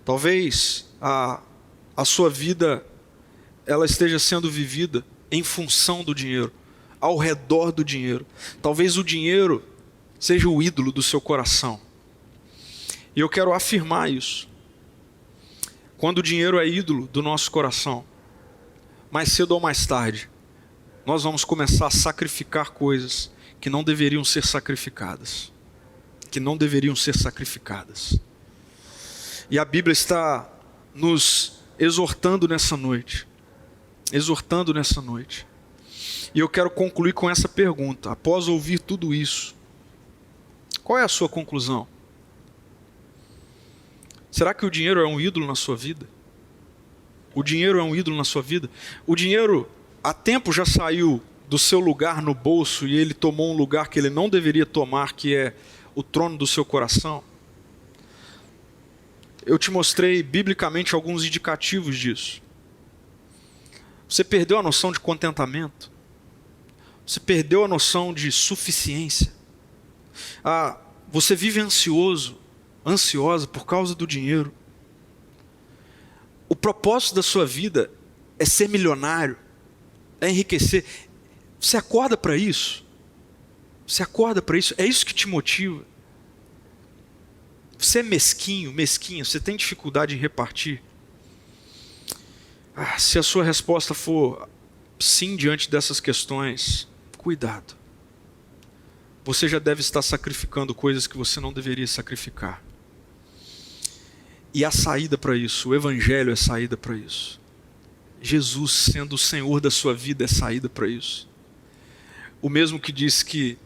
Talvez a sua vida ela esteja sendo vivida em função do dinheiro, ao redor do dinheiro. Talvez o dinheiro seja o ídolo do seu coração. E eu quero afirmar isso. Quando o dinheiro é ídolo do nosso coração, mais cedo ou mais tarde, nós vamos começar a sacrificar coisas que não deveriam ser sacrificadas. Que não deveriam ser sacrificadas. E a Bíblia está nos exortando nessa noite. Exortando nessa noite. E eu quero concluir com essa pergunta. Após ouvir tudo isso, qual é a sua conclusão? Será que o dinheiro é um ídolo na sua vida? O dinheiro é um ídolo na sua vida? O dinheiro há tempo já saiu do seu lugar no bolso e ele tomou um lugar que ele não deveria tomar, que é o trono do seu coração? Eu te mostrei biblicamente alguns indicativos disso. Você perdeu a noção de contentamento. Você perdeu a noção de suficiência. Você vive ansiosa por causa do dinheiro. O propósito da sua vida é ser milionário, é enriquecer. Você acorda para isso? Você acorda para isso? É isso que te motiva? Você é mesquinho, mesquinha, você tem dificuldade em repartir? Se a sua resposta for sim diante dessas questões, cuidado. Você já deve estar sacrificando coisas que você não deveria sacrificar. E a saída para isso, o Evangelho é saída para isso. Jesus sendo o Senhor da sua vida é saída para isso. O mesmo que diz que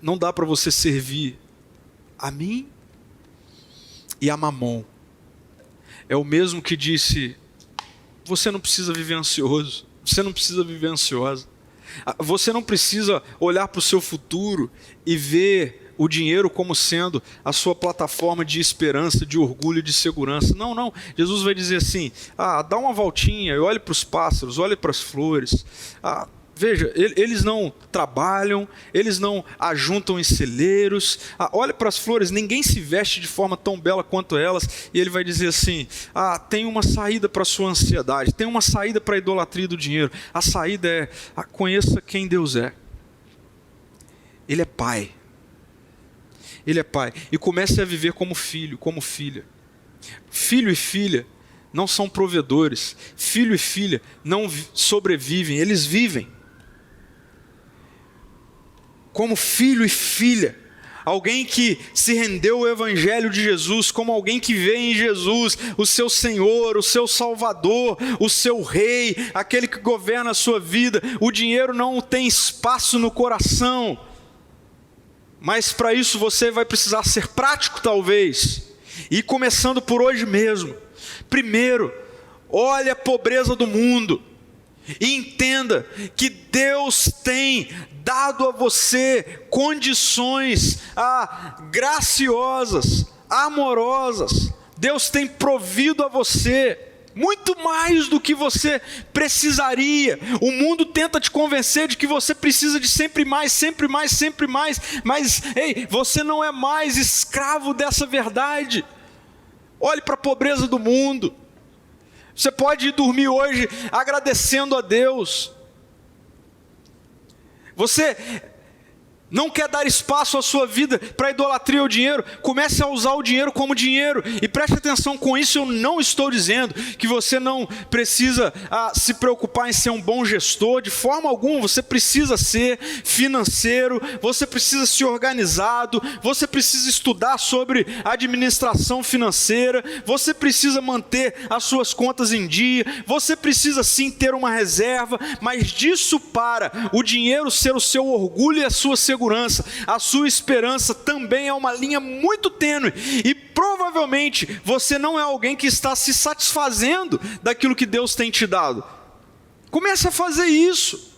não dá para você servir a mim e a Mamon. É o mesmo que disse, você não precisa viver ansioso, você não precisa viver ansiosa. Você não precisa olhar para o seu futuro e ver o dinheiro como sendo a sua plataforma de esperança, de orgulho, de segurança. Não. Jesus vai dizer assim, dá uma voltinha, olhe para os pássaros, olhe para as flores. Veja, eles não trabalham, eles não ajuntam em celeiros. Olhe para as flores, ninguém se veste de forma tão bela quanto elas. E ele vai dizer assim, tem uma saída para a sua ansiedade, tem uma saída para a idolatria do dinheiro. A saída é, conheça quem Deus é. Ele é Pai. Ele é Pai. E comece a viver como filho, como filha. Filho e filha não são provedores. Filho e filha não sobrevivem, eles vivem. Como filho e filha, alguém que se rendeu ao Evangelho de Jesus, como alguém que vê em Jesus o seu Senhor, o seu Salvador, o seu Rei, aquele que governa a sua vida. O dinheiro não tem espaço no coração, mas para isso você vai precisar ser prático talvez, e começando por hoje mesmo. Primeiro, olhe a pobreza do mundo, e entenda que Deus tem dado a você condições graciosas, amorosas. Deus tem provido a você muito mais do que você precisaria. O mundo tenta te convencer de que você precisa de sempre mais, sempre mais, sempre mais. Mas, você não é mais escravo dessa verdade. Olhe para a pobreza do mundo. Você pode ir dormir hoje agradecendo a Deus. Você não quer dar espaço à sua vida para idolatria ao dinheiro? Comece a usar o dinheiro como dinheiro. E preste atenção com isso, eu não estou dizendo que você não precisa se preocupar em ser um bom gestor. De forma alguma, você precisa ser financeiro, você precisa ser organizado, você precisa estudar sobre administração financeira, você precisa manter as suas contas em dia, você precisa sim ter uma reserva, mas disso para o dinheiro ser o seu orgulho e a sua segurança, a sua esperança também é uma linha muito tênue, e provavelmente você não é alguém que está se satisfazendo daquilo que Deus tem te dado. Comece a fazer isso.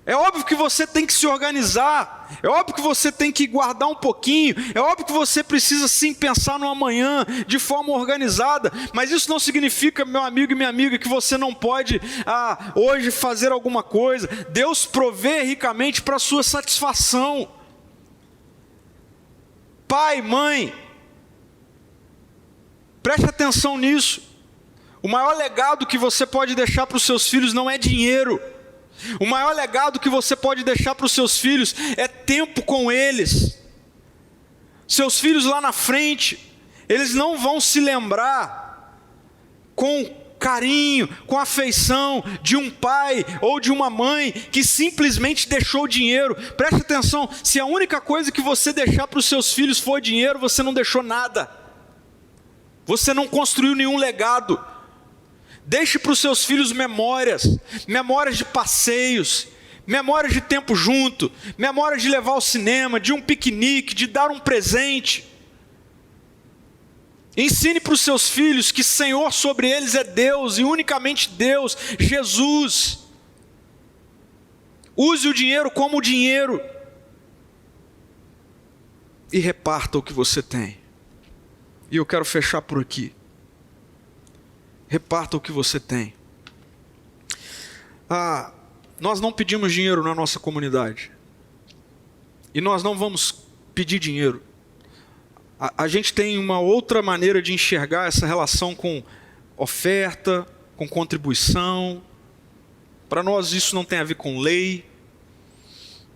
É óbvio que você tem que se organizar, é óbvio que você tem que guardar um pouquinho, é óbvio que você precisa sim pensar no amanhã de forma organizada, mas isso não significa, meu amigo e minha amiga, que você não pode hoje fazer alguma coisa. Deus provê ricamente para a sua satisfação. Pai, mãe, preste atenção nisso. O maior legado que você pode deixar para os seus filhos não é dinheiro. O maior legado que você pode deixar para os seus filhos é tempo com eles. Seus filhos lá na frente, eles não vão se lembrar com carinho, com afeição de um pai ou de uma mãe que simplesmente deixou dinheiro. Preste atenção, se a única coisa que você deixar para os seus filhos for dinheiro, você não deixou nada. Você não construiu nenhum legado. Deixe para os seus filhos memórias de passeios, memórias de tempo junto, memórias de levar ao cinema, de um piquenique, de dar um presente. Ensine para os seus filhos que Senhor sobre eles é Deus e unicamente Deus, Jesus. Use o dinheiro como dinheiro e reparta o que você tem. E eu quero fechar por aqui. Reparta o que você tem. Nós não pedimos dinheiro na nossa comunidade. E nós não vamos pedir dinheiro. A gente tem uma outra maneira de enxergar essa relação com oferta, com contribuição. Para nós isso não tem a ver com lei.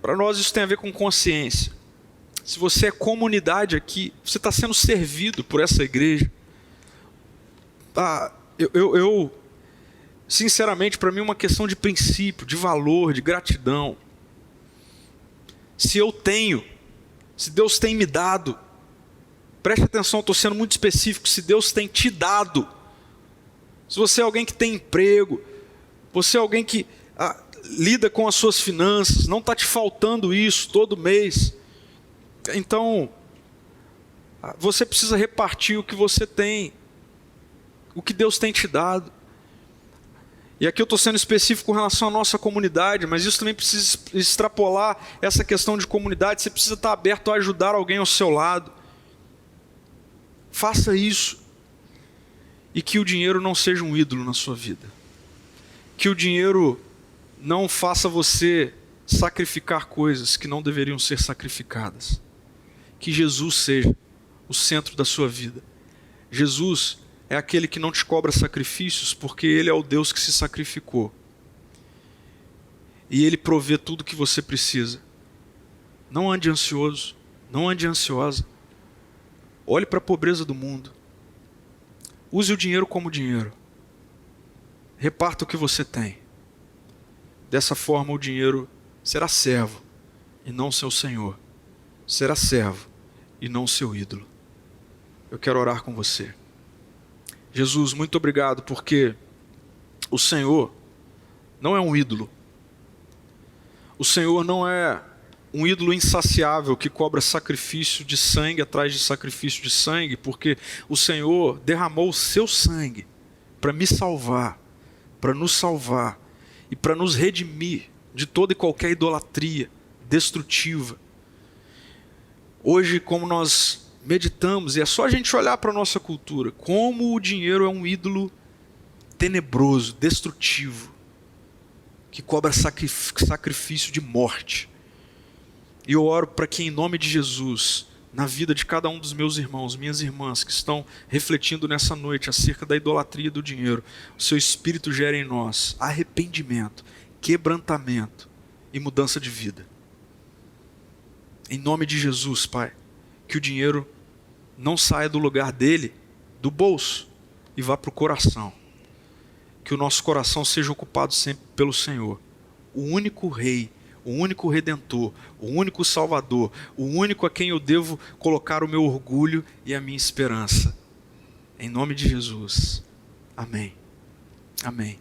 Para nós isso tem a ver com consciência. Se você é comunidade aqui, você está sendo servido por essa igreja. Sinceramente, para mim é uma questão de princípio, de valor, de gratidão. Se eu tenho, se Deus tem me dado, preste atenção, estou sendo muito específico, se Deus tem te dado, se você é alguém que tem emprego, você é alguém que lida com as suas finanças, não está te faltando isso todo mês, então você precisa repartir o que você tem, o que Deus tem te dado. E aqui eu estou sendo específico com relação à nossa comunidade, mas isso também precisa extrapolar essa questão de comunidade. Você precisa estar aberto a ajudar alguém ao seu lado. Faça isso. E que o dinheiro não seja um ídolo na sua vida. Que o dinheiro não faça você sacrificar coisas que não deveriam ser sacrificadas. Que Jesus seja o centro da sua vida. Jesus é aquele que não te cobra sacrifícios, porque Ele é o Deus que se sacrificou. E Ele provê tudo o que você precisa. Não ande ansioso, não ande ansiosa. Olhe para a pobreza do mundo. Use o dinheiro como dinheiro. Reparta o que você tem. Dessa forma o dinheiro será servo e não seu senhor. Será servo e não seu ídolo. Eu quero orar com você. Jesus, muito obrigado, porque o Senhor não é um ídolo. O Senhor não é um ídolo insaciável que cobra sacrifício de sangue atrás de sacrifício de sangue, porque o Senhor derramou o seu sangue para me salvar, para nos salvar e para nos redimir de toda e qualquer idolatria destrutiva. Hoje, como nós meditamos, e é só a gente olhar para a nossa cultura, como o dinheiro é um ídolo tenebroso, destrutivo, que cobra sacrifício de morte. E eu oro para que, em nome de Jesus, na vida de cada um dos meus irmãos, minhas irmãs, que estão refletindo nessa noite acerca da idolatria do dinheiro, o seu Espírito gere em nós arrependimento, quebrantamento e mudança de vida. Em nome de Jesus, Pai, que o dinheiro não saia do lugar dele, do bolso, e vá para o coração. Que o nosso coração seja ocupado sempre pelo Senhor, o único Rei, o único Redentor, o único Salvador, o único a quem eu devo colocar o meu orgulho e a minha esperança. Em nome de Jesus. Amém. Amém.